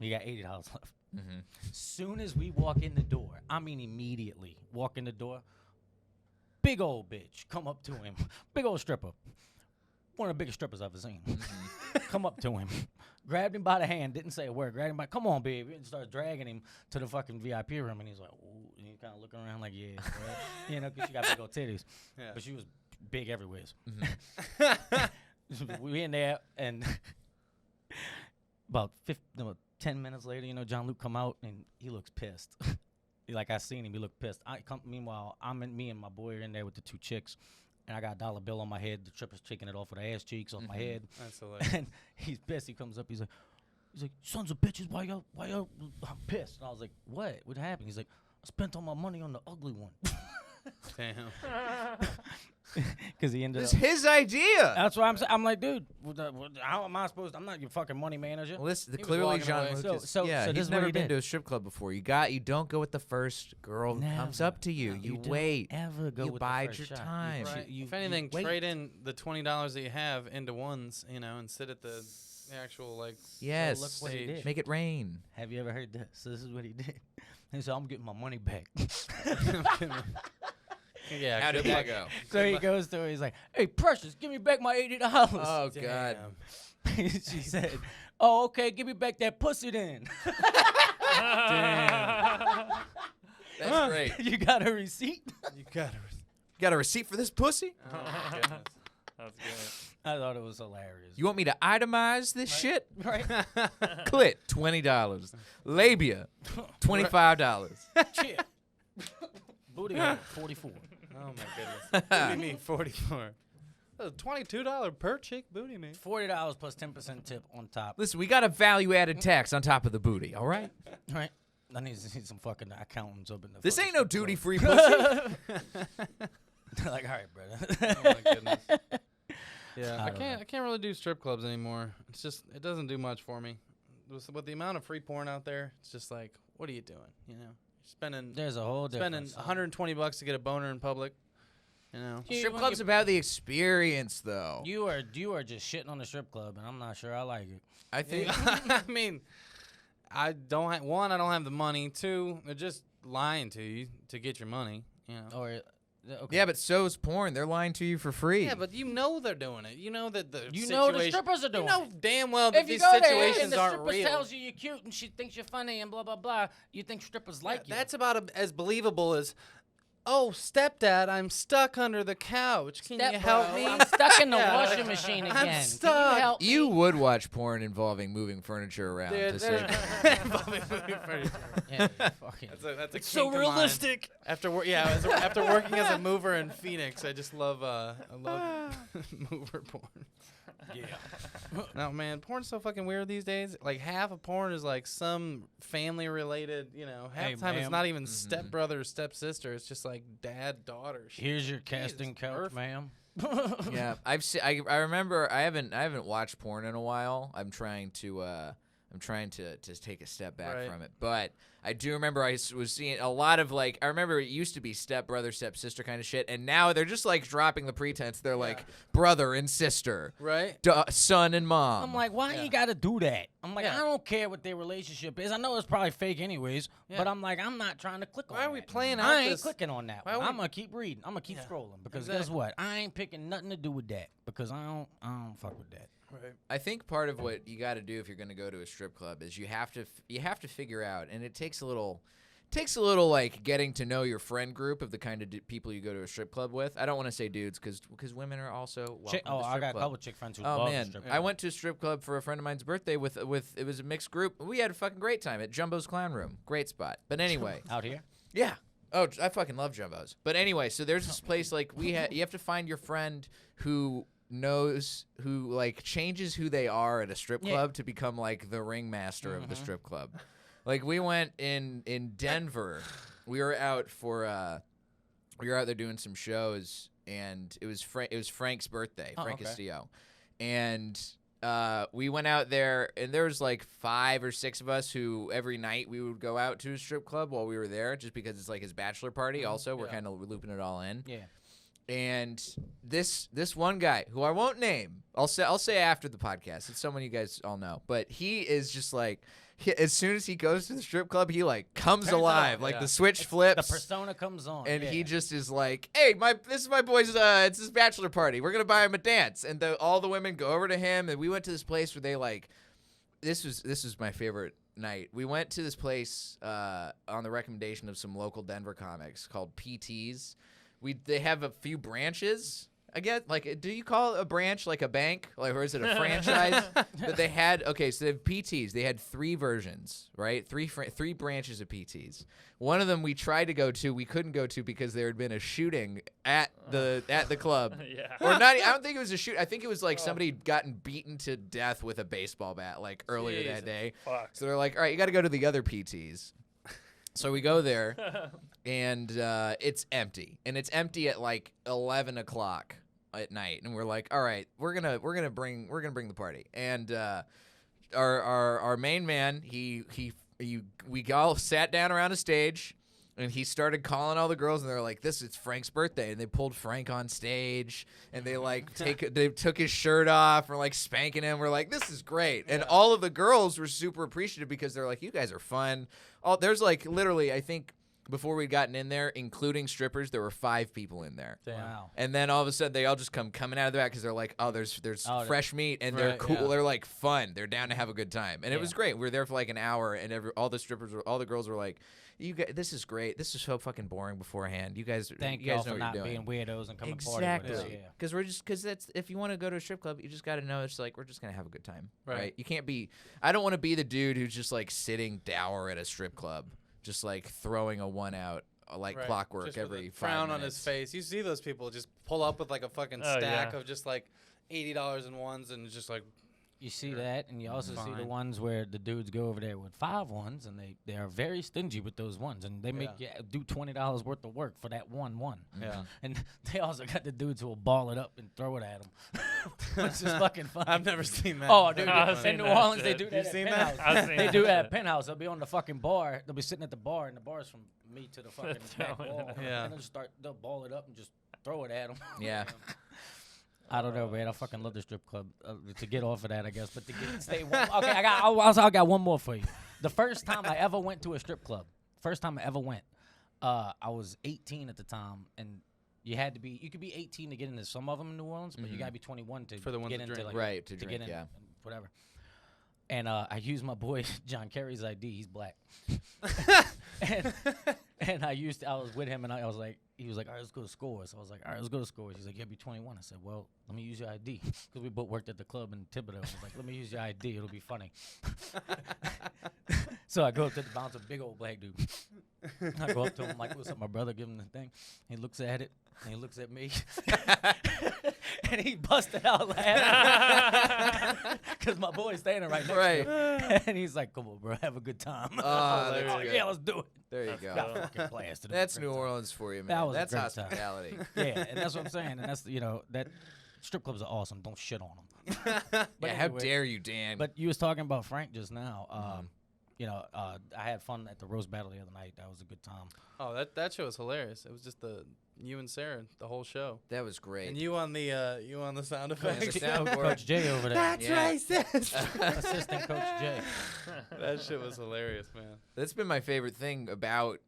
We got $80 left. Soon as we walk in the door, I mean immediately, walk in the door, big old bitch come up to him, big old stripper. one of the biggest strippers I've ever seen. Come up to him, grabbed him by the hand, didn't say a word, grabbed him by, come on, baby, and started dragging him to the fucking VIP room. And he's like, ooh, and he's kind of looking around like, yeah, you know, because she got big old titties. Yeah. But she was big everywhere. We in there, and about 10 minutes later, you know, Jean-Luc come out, and he looks pissed. Like, I seen him, he looked pissed. Meanwhile, me and my boy are in there with the 2 chicks. And I got a dollar bill on my head. The tripper's taking it off with the ass cheeks off my head. That's hilarious. And he's pissed. He comes up. He's like, sons of bitches, why y'all? I'm pissed. And I was like, what? What happened? He's like, I spent all my money on the ugly one. Damn. Because he ended up. It's his idea. That's what I'm saying. I'm like, dude, how am I supposed to? I'm not your fucking money manager. Well, clearly Jean-Luc so he's never been to a strip club before. You don't go with the first girl who comes up to you. You wait. Ever go you with bide the first your shot. time. Right. If anything, trade in the $20 that you have into ones, you know, and sit at the actual, like, yes. Look what he did. Make it rain. Have you ever heard this? So this is what he did. He said, I'm getting my money back. Yeah. How did that go? So he goes to her. He's like, hey, Precious, give me back my $80. Oh, God. She said, oh, okay, give me back that pussy then. Damn. That's great. You got a receipt? You got a receipt for this pussy? Oh, my goodness. That's good. I thought it was hilarious. You want me to itemize this shit? Right. Clit, $20. Labia, $25. Cheer. Booty hole, 44. Oh, my goodness. What do you mean 44? $22 per chick booty, man. $40 plus 10% tip on top. Listen, we got a value-added tax on top of the booty, all right? Right. I need some fucking accountants up in the. This ain't no duty-free pussy. They're like, all right, brother. Oh, my goodness. Yeah, I can't really do strip clubs anymore. It's just, it doesn't do much for me. With the amount of free porn out there, it's just like, what are you doing? You know, there's a whole spending $120 to get a boner in public. You know, strip club's about the experience, though. You are just shitting on the strip club, and I'm not sure I like it. I think. I mean, I don't have the money. 2, they're just lying to you to get your money. You know. Or okay. Yeah, but so's porn. They're lying to you for free. Yeah, but you know they're doing it. You know that the strippers are doing it. You know damn well that these situations situations aren't real. If the stripper tells you you're cute and she thinks you're funny and blah, blah, blah, you think strippers like you. That's about as believable as, oh, stepdad, I'm stuck under the couch. Can you help me? I'm stuck in the washing machine again. I'm stuck. Can you help me? You would watch porn involving moving furniture around. Dude, to save involving moving furniture. Yeah, fucking. That's a it's so realistic. After working as a mover in Phoenix, I just love mover porn. Yeah. No, man, porn's so fucking weird these days. Like, half of porn is like some family-related, you know, half the time it's not even stepbrother or stepsister. It's just like dad, daughter. Here's your casting couch, ma'am. Yeah, I remember I haven't watched porn in a while. I'm trying to take a step back from it, but I do remember I was seeing a lot of, like, I remember it used to be stepbrother, stepsister kind of shit, and now they're just like dropping the pretense. They're like brother and sister, right? Son and mom. I'm like, why you gotta do that? I'm like, I don't care what their relationship is. I know it's probably fake anyways, but I'm like, I'm not trying to click on that. Why are we playing out I ain't clicking on that one. I'm gonna keep reading. I'm gonna keep scrolling because guess what? I ain't picking nothing to do with that because I don't fuck with that. Right. I think part of what you got to do if you're going to go to a strip club is you have to figure out, and it takes a little like getting to know your friend group of the kind of people you go to a strip club with. I don't want to say dudes because women are also welcome to I got a couple chick friends who love Oh man, strip club. I went to a strip club for a friend of mine's birthday with it was a mixed group. We had a fucking great time at Jumbo's Clown Room. Great spot. But anyway, out here. Yeah. Oh, I fucking love Jumbo's. But anyway, so there's this place like you have to find your friend who like changes who they are at a strip club to become like the ringmaster of the strip club. Like we went in Denver. We were out there doing some shows, and it was Frank's birthday, Frank Castillo. And we went out there, and there was like 5 or 6 of us who every night we would go out to a strip club while we were there, just because it's like his bachelor party. Also, we're kind of looping it all in. Yeah. And this one guy who I won't name, I'll say after the podcast. It's someone you guys all know, but he is just like as soon as he goes to the strip club, he like comes alive. Like the switch flips. The persona comes on. And he just is like, hey, this is my boy's, it's his bachelor party. We're going to buy him a dance. And all the women go over to him. And we went to this place where they like, this was my favorite night. We went to this place on the recommendation of some local Denver comics called PTs. They have a few branches. I get, like, do you call a branch like a bank? Like, or is it a franchise? But they had, so they have PTs. They had 3 versions, right? Three branches of PTs. One of them we tried to go to, we couldn't go to because there had been a shooting at the club. Or not, I don't think it was a shoot. I think it was like somebody had gotten beaten to death with a baseball bat like earlier that day. Fuck. So they're like, all right, you got to go to the other PTs. So we go there, and it's empty. And it's empty at like 11 o'clock at night, and we're like, all right, we're gonna bring the party. And our main man, we all sat down around a stage, and he started calling all the girls, and they're like, it's Frank's birthday, and they pulled Frank on stage, and they like they took his shirt off, and like spanking him. We're like, this is great. And all of the girls were super appreciative because they're like, you guys are fun. There's like literally, I think, before we'd gotten in there, including strippers, there were 5 people in there. Damn. Wow. And then all of a sudden, they all just coming out of the back because they're like, there's fresh meat, and they're cool. Yeah. They're like fun. They're down to have a good time, and it was great. We were there for like an hour, and all the girls were like, "You guys, this is great. This is so fucking boring beforehand. You guys, thank you guys y'all know for what not you're doing." being weirdos and coming to party with us. Yeah. Because that's, if you want to go to a strip club, you just got to know it's like we're just gonna have a good time, right? You can't be. I don't want to be the dude who's just like sitting dour at a strip club, just like throwing a one out. Like clockwork just every 5 frown minutes. On his face. You see those people just pull up with like a fucking stack of just like $80 in ones, and just like. You see that, and you also see the ones where the dudes go over there with 5 ones, and they are very stingy with those ones, and they make you do $20 worth of work for that one. Yeah. And they also got the dudes who will ball it up and throw it at them, which is fucking funny. I've never seen that. Oh, dude, in New Orleans they do that. Seen at that? They do that at Penthouse. They'll be on the fucking bar. They'll be sitting at the bar, and the bar's from me to the fucking back wall. Yeah. And they'll ball it up and just throw it at them. Yeah. I don't know, man. I fucking love the strip club. To get off of that, I guess, but to stay. Okay, I got one more for you. The first time I ever went to a strip club, I was 18 at the time, and you could be 18 to get into some of them in New Orleans, but you gotta be 21 to for the ones get to into drink. like Right, to drink, get in, yeah. whatever. And I used my boy John Kerry's ID. He's black. and I was with him, and I was like, he was like, all right, let's go to Scores. I was like, all right, let's go to Scores. He's like, you'll be 21. I said, well, let me use your ID. Because we both worked at the club in Thibodeau. I was like, let me use your ID. It'll be funny. So I go up to the bouncer, big old black dude. I go up to him like, what's up, my brother? Give him the thing. He looks at it, and he looks at me. And he busted out laughing. Because my boy's standing right next to him. And he's like, come on, bro, have a good time. Yeah, let's do it. There you go. Got fucking blasted. That's New Orleans for you, man. That's hospitality. Yeah, and that's what I'm saying. And that's, that strip clubs are awesome. Don't shit on them. But how dare you, Dan? But you was talking about Frank just now. I had fun at the roast battle the other night. That was a good time. Oh, that show was hilarious. It was just you and Sarah, the whole show. That was great. And you on the sound effects. Coach Jay over there. That's racist. Assistant Coach Jay. That shit was hilarious, man. That's been my favorite thing about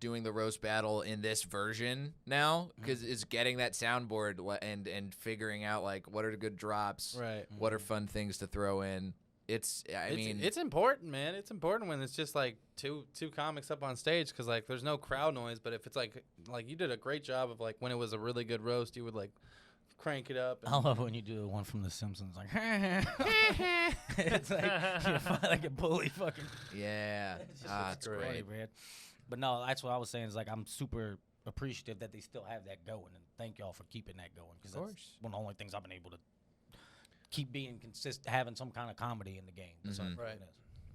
doing the roast battle in this version now, because it's getting that soundboard and figuring out like what are the good drops, right? What are fun things to throw in. It's important, man. It's important when it's just like two comics up on stage, because like there's no crowd noise. But if it's like you did a great job of like when it was a really good roast, you would like crank it up. I love when you do the one from The Simpsons, like it's like you're like a bully, fucking. Yeah, it's great, man. But no, that's what I was saying. Is like I'm super appreciative that they still have that going, and thank y'all for keeping that going, because that's one of the only things I've been able to keep being consistent, having some kind of comedy in the game. That's right.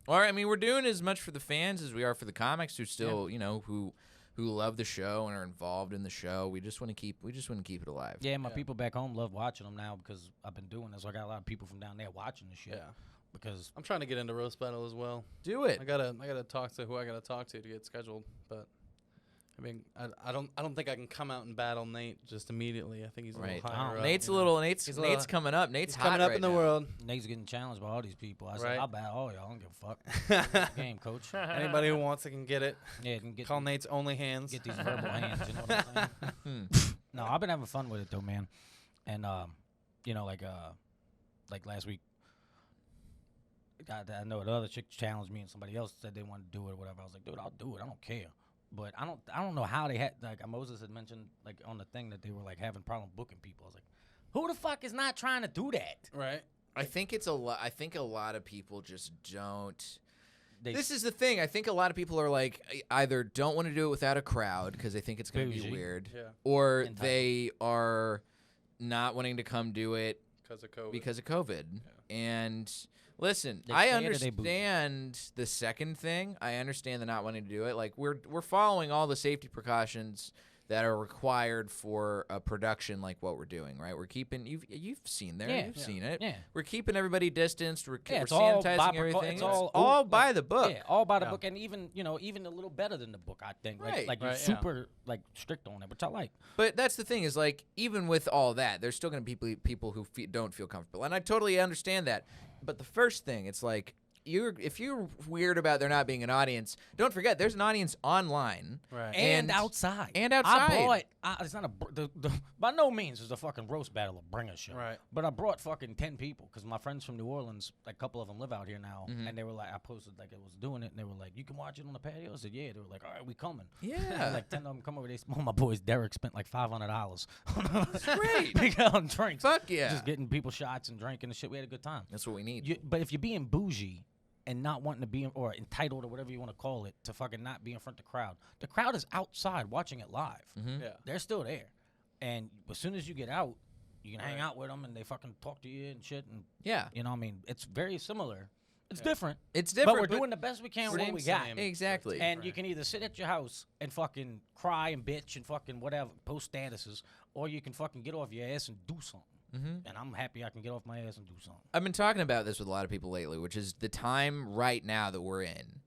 Well, I mean, we're doing as much for the fans as we are for the comics who still, who love the show and are involved in the show. We just want to keep it alive. Yeah, my people back home love watching them now because I've been doing this. So I got a lot of people from down there watching the shit. Yeah. Because I'm trying to get into roast battle as well. Do it. I gotta talk to who I gotta talk to get scheduled, but I mean, I don't think I can come out and battle Nate just immediately. I think he's a little higher up. Nate's Nate's coming up. Nate's coming up in the world. Nate's getting challenged by all these people. I said, Right. I'll battle all y'all. I don't give a fuck. Game, coach. Anybody who wants it can get it. Yeah, can get Call Nate's only hands. get these verbal hands. You know what I'm saying? No, I've been having fun with it though, man. And you know, like last week, I know another chick challenged me, and somebody else said they wanted to do it or whatever. I was like, dude, I'll do it. I don't care. But I don't know how they had, like, Moses had mentioned, like, on the thing that they were, like, having problem booking people. I was like, who the fuck is not trying to do that? Right. I think it's a lot. I think a lot of people just don't. This is the thing. I think a lot of people are like either don't want to do it without a crowd because they think it's going to be weird, or Entitled. they are not wanting to come do it because of COVID. Yeah. And listen, They I scared or they understand the second thing. I understand the not wanting to do it. Like we're following all the safety precautions that are required for a production like what we're doing, right? We're keeping you've seen there, you've seen it. Yeah. We're keeping everybody distanced. We're It's sanitizing all everything. It's all by the book. Yeah, all by the book, and even a little better than the book, I think. Right. Like you're super like strict on it, which I like. But that's the thing is like even with all that, there's still going to be people who don't feel comfortable, and I totally understand that. But the first thing, it's like if you're weird about there not being an audience, don't forget there's an audience online, Right, and outside. I brought. It's not by no means is a fucking roast battle a bringer show. Right. But I brought fucking 10 people because my friends from New Orleans, like a couple of them live out here now, Mhm. and they were like, I posted like I was doing it, and they were like, you can watch it on the patio. I said, yeah. They were like, all right, we coming. Yeah. Like 10 of them come over. One of my boys, Derek, spent like $500. That's great. Big on drinks. Fuck yeah. Just getting people shots and drinking and shit. We had a good time. That's what we need. But if you're being bougie and not wanting to be or entitled or whatever you want to call it to fucking not be in front of the crowd is outside watching it live. Mhm. Yeah. They're still there. And as soon as you get out, you can hang out with them and they fucking talk to you and shit. And Yeah. you know what I mean? It's very similar. It's different. It's different. But we're doing the best we can with what we got. Exactly. And you can either sit at your house and fucking cry and bitch and fucking whatever, post statuses, or you can fucking get off your ass and do something. Mm-hmm. And I'm happy I can get off my ass and do something. I've been talking about this with a lot of people lately, which is the time right now that we're in.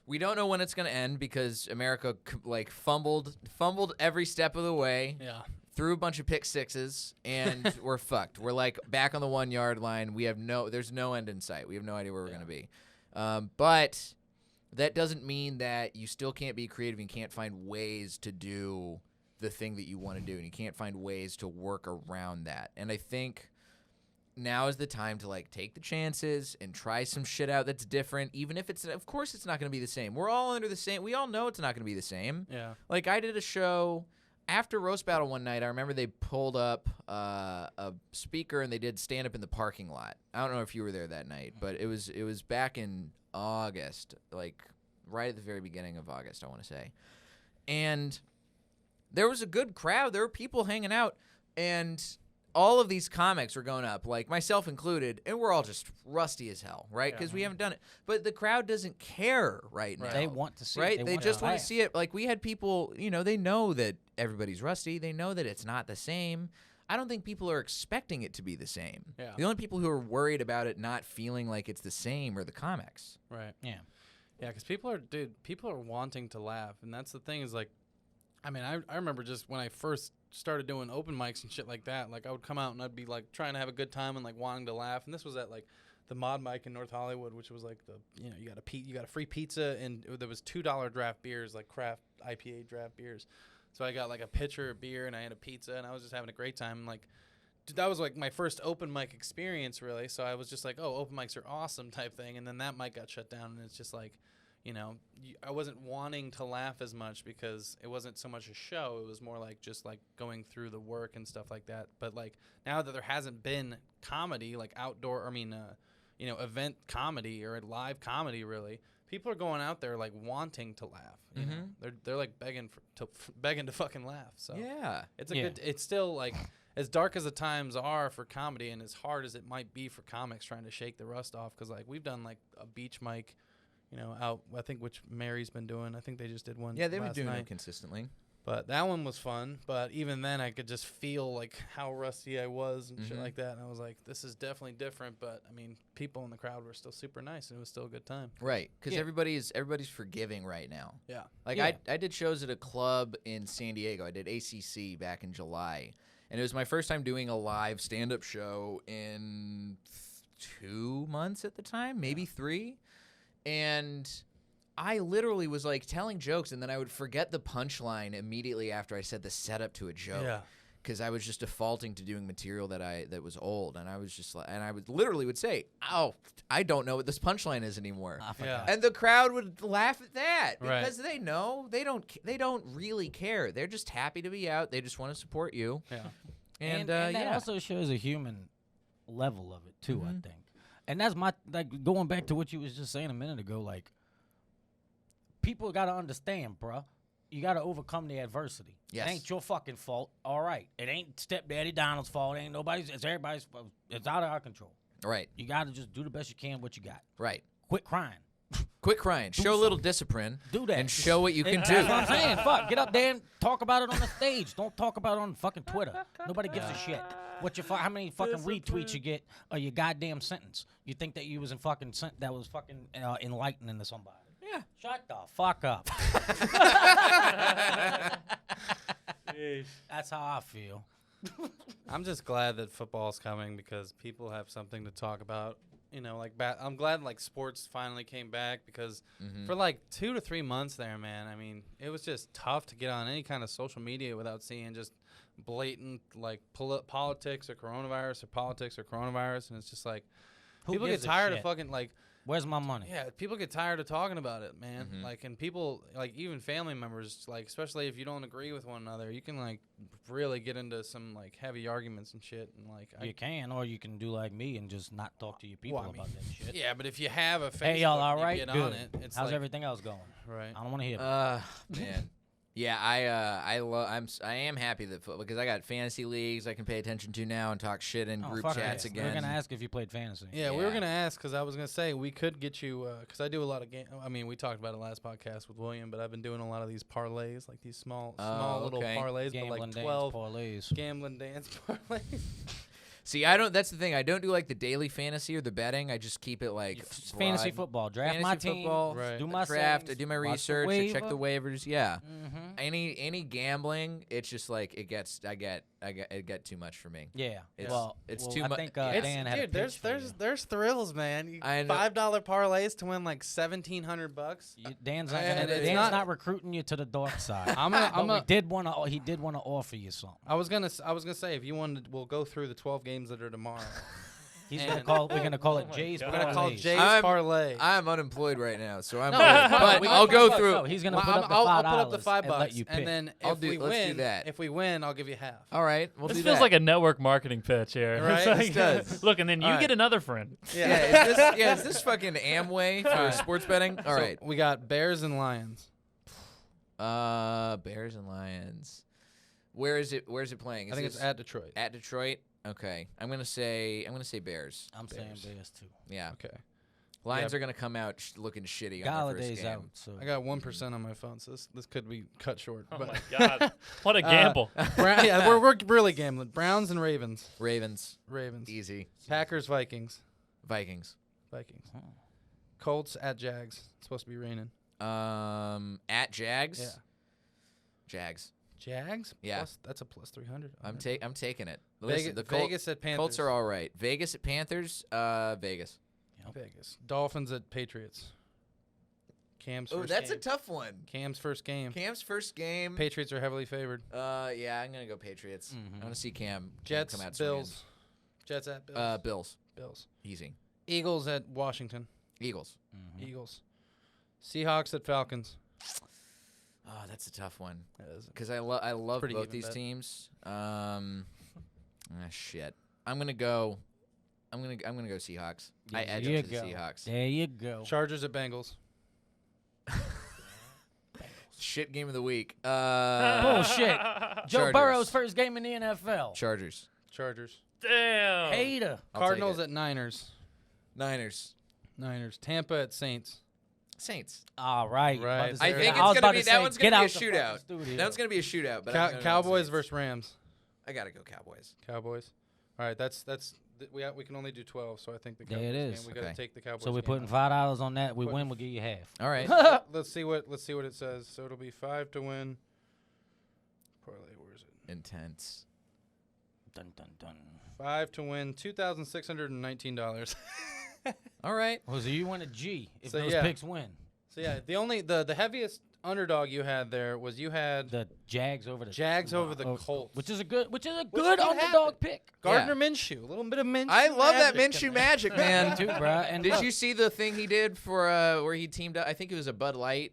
We don't know when it's going to end because America fumbled every step of the way. Yeah. Threw a bunch of pick sixes, and we're fucked. We're like back on the 1 yard line. There's no end in sight. We have no idea where we're going to be. But that doesn't mean that you still can't be creative and can't find ways to do the thing that you want to do, and you can't find ways to work around that. And I think now is the time to take the chances and try some shit out that's different, even if of course it's not going to be the same. We're all under the same. We all know it's not going to be the same. Yeah. Like I did a show after Roast Battle one night. I remember they pulled up a speaker and they did stand up in the parking lot. I don't know if you were there that night, but it was back in August, like right at the very beginning of August, I want to say. And there was a good crowd. There were people hanging out, and all of these comics were going up, like myself included, and we're all just rusty as hell, right? Because we haven't done it. But the crowd doesn't care right now. They want to see right? it. They just want to see it. Like we had people, they know that everybody's rusty. They know that it's not the same. I don't think people are expecting it to be the same. Yeah. The only people who are worried about it not feeling like it's the same are the comics. Right. Yeah. Yeah, because people are wanting to laugh, and that's the thing is like, I mean, I remember just when I first started doing open mics and shit like that, like I would come out and I'd be like trying to have a good time and like wanting to laugh, and this was at like the Mod Mic in North Hollywood, which was like you got a free pizza and there was $2 draft beers, like craft IPA draft beers. So I got like a pitcher of beer and I had a pizza and I was just having a great time. Like, dude, that was like my first open mic experience really. So I was just like, oh, open mics are awesome type thing. And then that mic got shut down and it's just like, I wasn't wanting to laugh as much because it wasn't so much a show. It was more like just like going through the work and stuff like that. But like now that there hasn't been comedy, like event comedy or live comedy really, people are going out there like wanting to laugh. You know, they're like begging to fucking laugh. So yeah, it's good. It's still like as dark as the times are for comedy, and as hard as it might be for comics trying to shake the rust off. Because like we've done like a beach mic, out I think which Mary's been doing. I think they just did one. Yeah, they've been last doing night. it consistently. But that one was fun. But even then, I could just feel like how rusty I was and shit like that. And I was like, this is definitely different. But I mean, people in the crowd were still super nice, and it was still a good time. Right, because everybody's forgiving right now. Yeah. Like I did shows at a club in San Diego. I did ACC back in July, and it was my first time doing a live stand-up show in 2 months at the time, maybe 3, and I literally was like telling jokes, and then I would forget the punchline immediately after I said the setup to a joke. Yeah. Because I was just defaulting to doing material that was old, and I was just like, and I would literally say, "Oh, I don't know what this punchline is anymore," and the crowd would laugh at that because they know they don't really care. They're just happy to be out. They just want to support you. Yeah, and that also shows a human level of it too. I think, and that's going back to what you was just saying a minute ago. Like, people got to understand, bruh. You got to overcome the adversity. Yes. It ain't your fucking fault. All right. It ain't Stepdaddy Donald's fault. It ain't nobody's. It's everybody's fault. It's out of our control. Right. You got to just do the best you can what you got. Right. Quit crying. Quit crying. Show a little discipline. Do that. And show what you can do. That's what I'm saying. Fuck. Get up there and talk about it on the stage. Don't talk about it on fucking Twitter. Nobody gives a shit. How many fucking retweets you get of your goddamn sentence? You think that you was in fucking that was fucking enlightening to somebody? Yeah. Shut the fuck up. That's how I feel. I'm just glad that football's coming because people have something to talk about. You know, like I'm glad like sports finally came back because for like 2 to 3 months there, man. I mean, it was just tough to get on any kind of social media without seeing just blatant like politics or coronavirus, and it's just like people get tired of fucking like. Where's my money? Yeah, people get tired of talking about it, man. Like, and people, like, even family members, like, especially if you don't agree with one another, you can, like, really get into some, like, heavy arguments and shit. And, like, you can, or you can do like me and just not talk to your people about that shit. Yeah, but if you have a Facebook, hey, y'all all right? get Good. on it. It's how's like, everything else going? Right. I don't want to hear about it. Man. Yeah, I am happy that because I got fantasy leagues I can pay attention to now and talk shit in group chats again. We're gonna ask if you played fantasy. Yeah, we were gonna ask because I was gonna say we could get you because I do a lot of I mean, we talked about it last podcast with William, but I've been doing a lot of these parlays, like these small little parlays, gambling but like 12 parlays. Gambling dance parlays. See, I don't. That's the thing. I don't do like the daily fantasy or the betting. I just keep it like fantasy football. Draft fantasy my team. Football, do my draft. savings, I do my research. I check the waivers. Yeah. Any gambling, it's just like it get too much for me. Yeah. It's too much. I think Dan had a pitch there's thrills, man. I know. $5 parlays to win like $1,700. Dan's not recruiting you to the dark side. He did want to offer you something. I was gonna say if you wanted, we'll go through the 12 games that are tomorrow. We're gonna call it Jay's. We're gonna call it Jay's parlay. I'm unemployed right now, so I'm. But I'll go through. No, he's gonna put up the $5. I'll put up the $5 and let you pick. and then let's do that. If we win, I'll give you half. All right, this feels like a network marketing pitch here. Right? Like, this does. Look, and then you get another friend. Yeah. Is this fucking Amway for sports betting? All right. We got Bears and Lions. Bears and Lions. Where's it playing? I think it's at Detroit. At Detroit. Okay. I'm gonna say Bears. I'm saying Bears too. Yeah. Okay. Lions are gonna come out looking shitty on their first game. Out. So I got 1% on my phone, so this could be cut short. Oh my god! What a gamble! We're really gambling. Browns and Ravens. Ravens. Easy. Packers, Vikings. Vikings. Oh. Colts at Jags. It's supposed to be raining. At Jags. Yeah. Jags. Jags? Yeah. That's a plus 300. I'm taking it. Listen, Vegas at Panthers. Colts are all right. Vegas at Panthers. Vegas. Yep. Vegas. Dolphins at Patriots. Cam's first that's game. a tough one. Cam's first game. Patriots are heavily favored. Yeah, I'm gonna go Patriots. I want to see Cam. Jets, come out Bills. Jets at Bills. Bills. Easy. Eagles at Washington. Eagles. Eagles. Seahawks at Falcons. Oh, that's a tough one. Because I love both these teams. Shit. I'm gonna go Seahawks. I edge up to the Seahawks. There you go. Chargers at Bengals. Shit game of the week. Bullshit. Joe Burrow's first game in the NFL. Chargers. Damn. Hater. Cardinals at Niners. Niners. Tampa at Saints. Saints. All right. Right. I think I was it's about gonna be to that say, one's get gonna be a out the fucking shootout. studio. That one's gonna be a shootout. But I'm gonna go Cowboys Saints. versus Rams. I gotta go Cowboys. Cowboys. All right, we can only do 12, so I think the There Cowboys it is. game. We got to Okay. take the Cowboys. So we're game putting out. $5 on that. We Put- win, we'll give you half. All right. Let's see what it says. So it'll be 5 to win. Parlay, where is it? Intense. Dun dun dun. 5 to win, $2,619. All right. Well, so you win a G if So, those yeah. picks win. So yeah, the heaviest underdog you had there was you had The Jags over the Jags over the Colts, which is a good could underdog happen. pick. Gardner Minshew, a little bit of Minshew. I love that magic in Minshew there. magic, man. Me too, bro. And Did look, you see the thing he did for where he teamed up? I think it was a Bud Light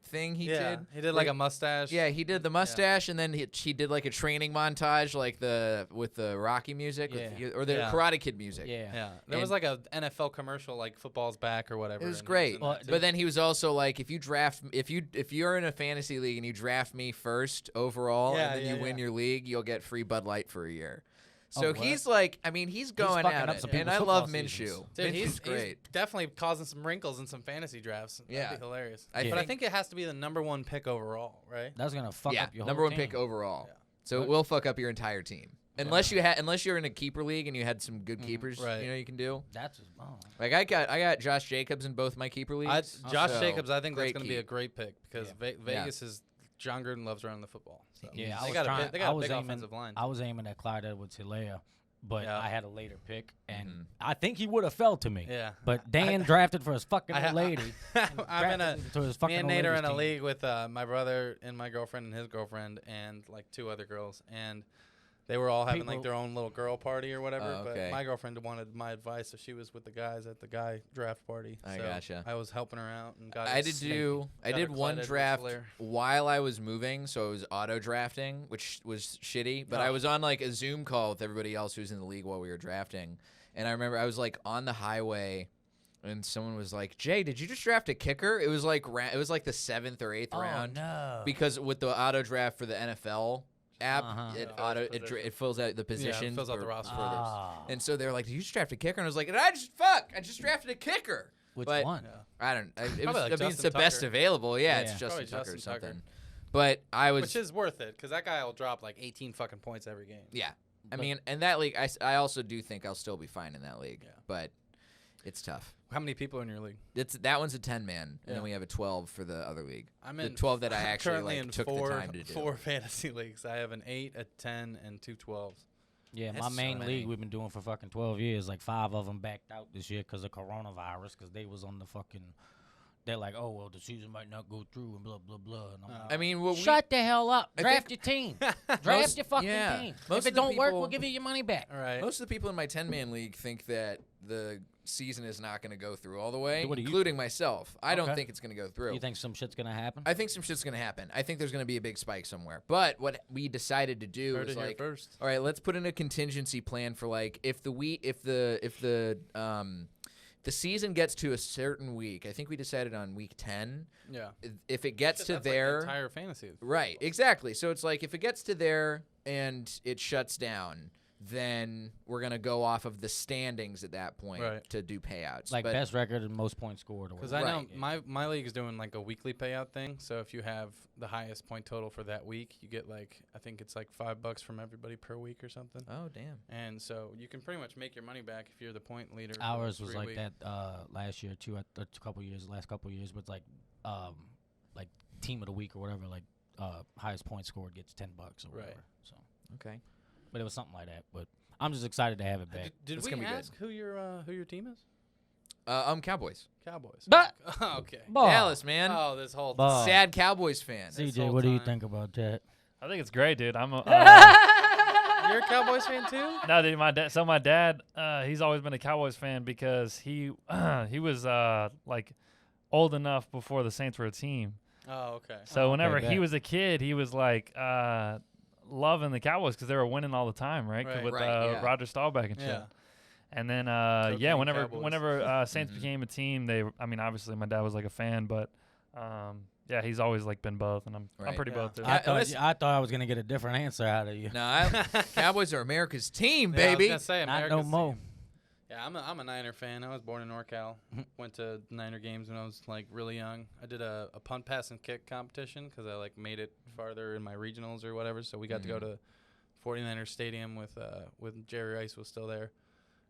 thing he did. He did like a mustache. Yeah, he did the mustache, and then he did like a training montage, like with the Rocky music, or the Yeah. Karate Kid music. Yeah. Yeah, there was And- like a NFL commercial, like football's back or whatever. It was and he great. in that too. But then he was also like, if you're in a fantasy league and you draft me first overall, Yeah, and then you yeah, win yeah. your league, you'll get free Bud Light for a year. Oh, So what? he's like, I mean, he's going fucking at up it, some and people's I football love seasons. Minshew. Dude, Minshew's great. He's definitely causing some wrinkles in some fantasy drafts. That'd Yeah. be hilarious. I But I think it has to be the number 1 pick overall, right? That's gonna fuck yeah, up your number whole 1 pick team. overall. Yeah. So it will fuck up your entire team. Unless you're in a keeper league and you had some good keepers, right. you can do. That's just Like I got Josh Jacobs in both my keeper leagues. Josh so Jacobs, I think that's great going to be a keep. great pick because Vegas is John Gruden loves running the football. So. Yeah, they I got was a, they I got a was big aiming, offensive line. I was aiming at Clyde Edwards-Hilaire, but Yeah. I had a later pick, and Mhm. I think he would have fell to me. Yeah. But Dan drafted for his fucking old lady. I'm in a. Drafted to his fucking Me and old Nate are lady's in a team. league with my brother and my girlfriend and his girlfriend and like 2 other girls, and they were all having like People- their own little girl party or whatever. Oh, okay. But my girlfriend wanted my advice, so she was with the guys at the guy draft party. I so gotcha. I was helping her out and got. I a did snake. do. I Got a did Clyde one Edwards draft Helaire. while I was moving, so it was auto drafting, which was shitty. But I Oh. was on like a Zoom call with everybody else who was in the league while we were drafting, and I remember I was like on the highway, and someone was like, "Jay, did you just draft a kicker?" It was like the 7th or 8th round no. because with the auto draft for the NFL app, Uh-huh. it fills out the position. fills out the roster. And so they were like, "Did you just draft a kicker?" And I was like, I just drafted a kicker." Which but one? I don't. It was, Probably like it's Justin the best Tucker. available. Yeah, Yeah. it's Justin Probably Tucker or Justin Tucker. something. But I was. Which is worth it because that guy will drop like 18 fucking points every game. Yeah. I But- mean, and that league, I also do think I'll still be fine in that league. Yeah. But it's tough. How many people in your league? That one's a 10-man, and Yeah. then we have a 12 for the other league. I'm The in 12 that I I'm actually currently like in took four, the time to do. 4 fantasy leagues. I have an 8, a 10, and 2 12s. Yeah, That's my so main many. league we've been doing for fucking 12 years. Like 5 of them backed out this year because of coronavirus. Because they was on the fucking. They're like, oh well, the season might not go through and blah blah blah. And I'm like, I mean, well, shut the hell up. I Draft think- your team. Draft Most- your fucking yeah. team. Most If of it the don't work, people- we'll give you your money back. All right. most of the people in my 10-man league think that the season is not going to go through all the way, What do you including myself. I don't Okay. think it's going to go through. You think some shit's gonna happen? I think some shit's going to happen. I think there's going to be a big spike somewhere. But what we decided to do Heard was it here like, first. all right, let's put in a contingency plan for like if the season gets to a certain week. I think we decided on week 10. Yeah. If it gets Shit, to that's like there, the entire fantasy. right? Exactly. So it's like if it gets to there and it shuts down, then we're gonna go off of the standings at that point Right. to do payouts. Like but best record and most points scored. Because Because I know Right. my league is doing like a weekly payout thing. So if you have the highest point total for that week, you get like I think it's like $5 from everybody per week or something. oh damn. And so you can pretty much make your money back if you're the point leader. for ours the was 3 like week. that last year too. Last couple years, but like team of the week or whatever. Like highest point scored gets $10 or Right. whatever. So, Okay. but it was something like that. But I'm just excited to have it back. Did That's we gonna be good. ask who your team is? Cowboys. Cowboys. But- Okay. Ball. Dallas, man. Oh, this whole Ball. Sad Cowboys fan. This CJ, whole what do you time. think about that? I think it's great, dude. I'm a, You're a Cowboys fan too? no, dude. My dad, he's always been a Cowboys fan because he was like old enough before the Saints were a team. Oh, okay. So whenever bet. he was a kid, he was like loving the Cowboys because they were winning all the time, right? Right. With Right, yeah. Roger Staubach and shit. Yeah. And then Cocaine whenever Cowboys. Saints Mhm. became a team, obviously my dad was like a fan, but yeah, he's always like been both, and I'm Right. pretty Yeah. both. Too. Yeah. I thought I was gonna get a different answer out of you. No, Cowboys are America's team, Yeah, I was baby. gonna say Not no America's more. team. Yeah, I'm a Niner fan. I was born in NorCal. Went to Niner games when I was like really young. I did a punt, pass, and kick competition because I like made it farther in my regionals or whatever. So we got to go to 49ers Stadium with Jerry Rice was still there.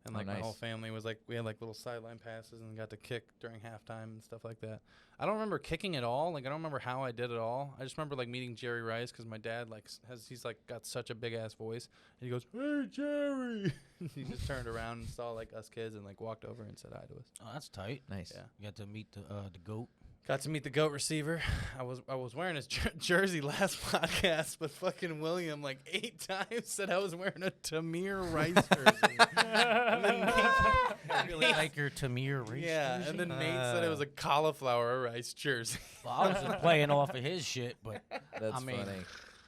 And like my whole family was like, we had like little sideline passes and got to kick during halftime and stuff like that. I don't remember kicking at all. Like I don't remember how I did it all. I just remember like meeting Jerry Rice because my dad like he's like got such a big ass voice. And he goes, "Hey Jerry!" He just turned around and saw like us kids and like walked over and said hi to us. Oh, that's tight. Nice. Yeah. You got to meet the goat. Got to meet the GOAT receiver. I was wearing his jersey last podcast, but fucking William like 8 times said I was wearing a Tamir Rice jersey. And then I really like your Tamir Rice jersey. And then Nate said it was a cauliflower rice jersey. Well, I was just playing off of his shit, but That's I mean, funny.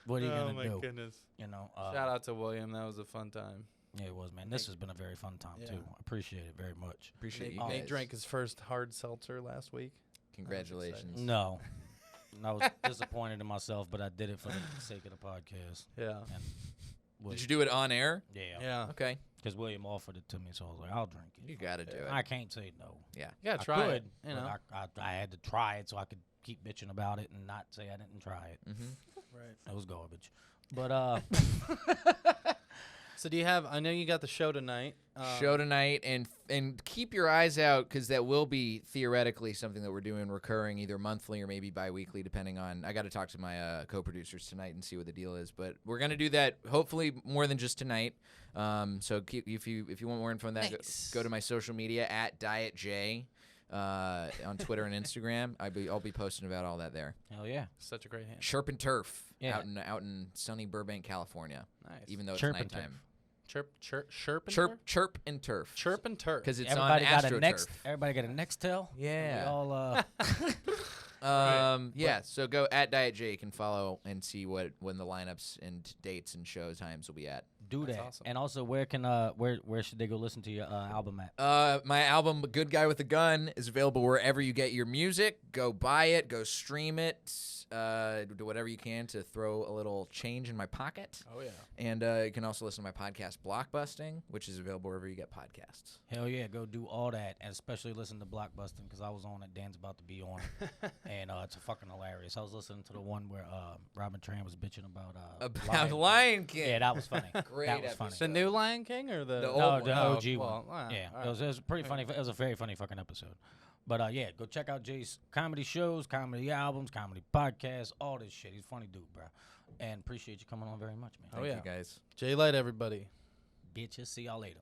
what are you gonna do? Oh my goodness. You know. Shout out to William. That was a fun time. Yeah, it was, man. This has been a very fun time too. I appreciate it very much. Appreciate you Nate guys. drank his first hard seltzer last week. Congratulations. No. I was disappointed in myself, but I did it for the sake of the podcast. Yeah. And Did you do it on air? Yeah. Yeah. Okay. Because William offered it to me, so I was like, I'll drink it. You got to do it. I can't say no. Yeah. You gotta I try could, it. You know. I had to try it so I could keep bitching about it and not say I didn't try it. Right. It was garbage. But So do you have? I know you got the show tonight. Show tonight, and keep your eyes out because that will be theoretically something that we're doing recurring either monthly or maybe bi-weekly depending on. I got to talk to my co-producers tonight and see what the deal is, but we're gonna do that hopefully more than just tonight. So if you want more info on that, go to my social media at DietJ on Twitter and Instagram. I'll be posting about all that there. hell yeah. Such a great hand. Chirp and Turf Yeah. out in sunny Burbank, California. Nice. Even though it's Chirp and nighttime. Chirp and Chirp and turf. Turf. Chirp and turf. Because it's Everybody on got a AstroTurf. next. Everybody got a next tell. Yeah. We all Yeah, so go at Diet J. You can follow and see when the lineups and dates and show times will be at. do That's that. awesome. And also, where should they go listen to your album at? My album, Good Guy with a Gun, is available wherever you get your music. Go buy it. Go stream it. Do whatever you can to throw a little change in my pocket. Oh yeah. And you can also listen to my podcast, Blockbusting, which is available wherever you get podcasts. Hell yeah, go do all that, and especially listen to Blockbusting because I was on it. Dan's about to be on, and it's fucking hilarious. I was listening to the one where Robin Tran was bitching about Lion King. Yeah, that was funny. Great that was funny. episode. The new Lion King or the The No, old the one. OG well, one. Yeah, all it was pretty funny. It was a very funny fucking episode. But yeah, go check out Jay's comedy shows, comedy albums, comedy podcasts, all this shit. He's a funny dude, bro. And appreciate you coming on very much, man. Thank you guys. J-Light, everybody. Bitches, see y'all later.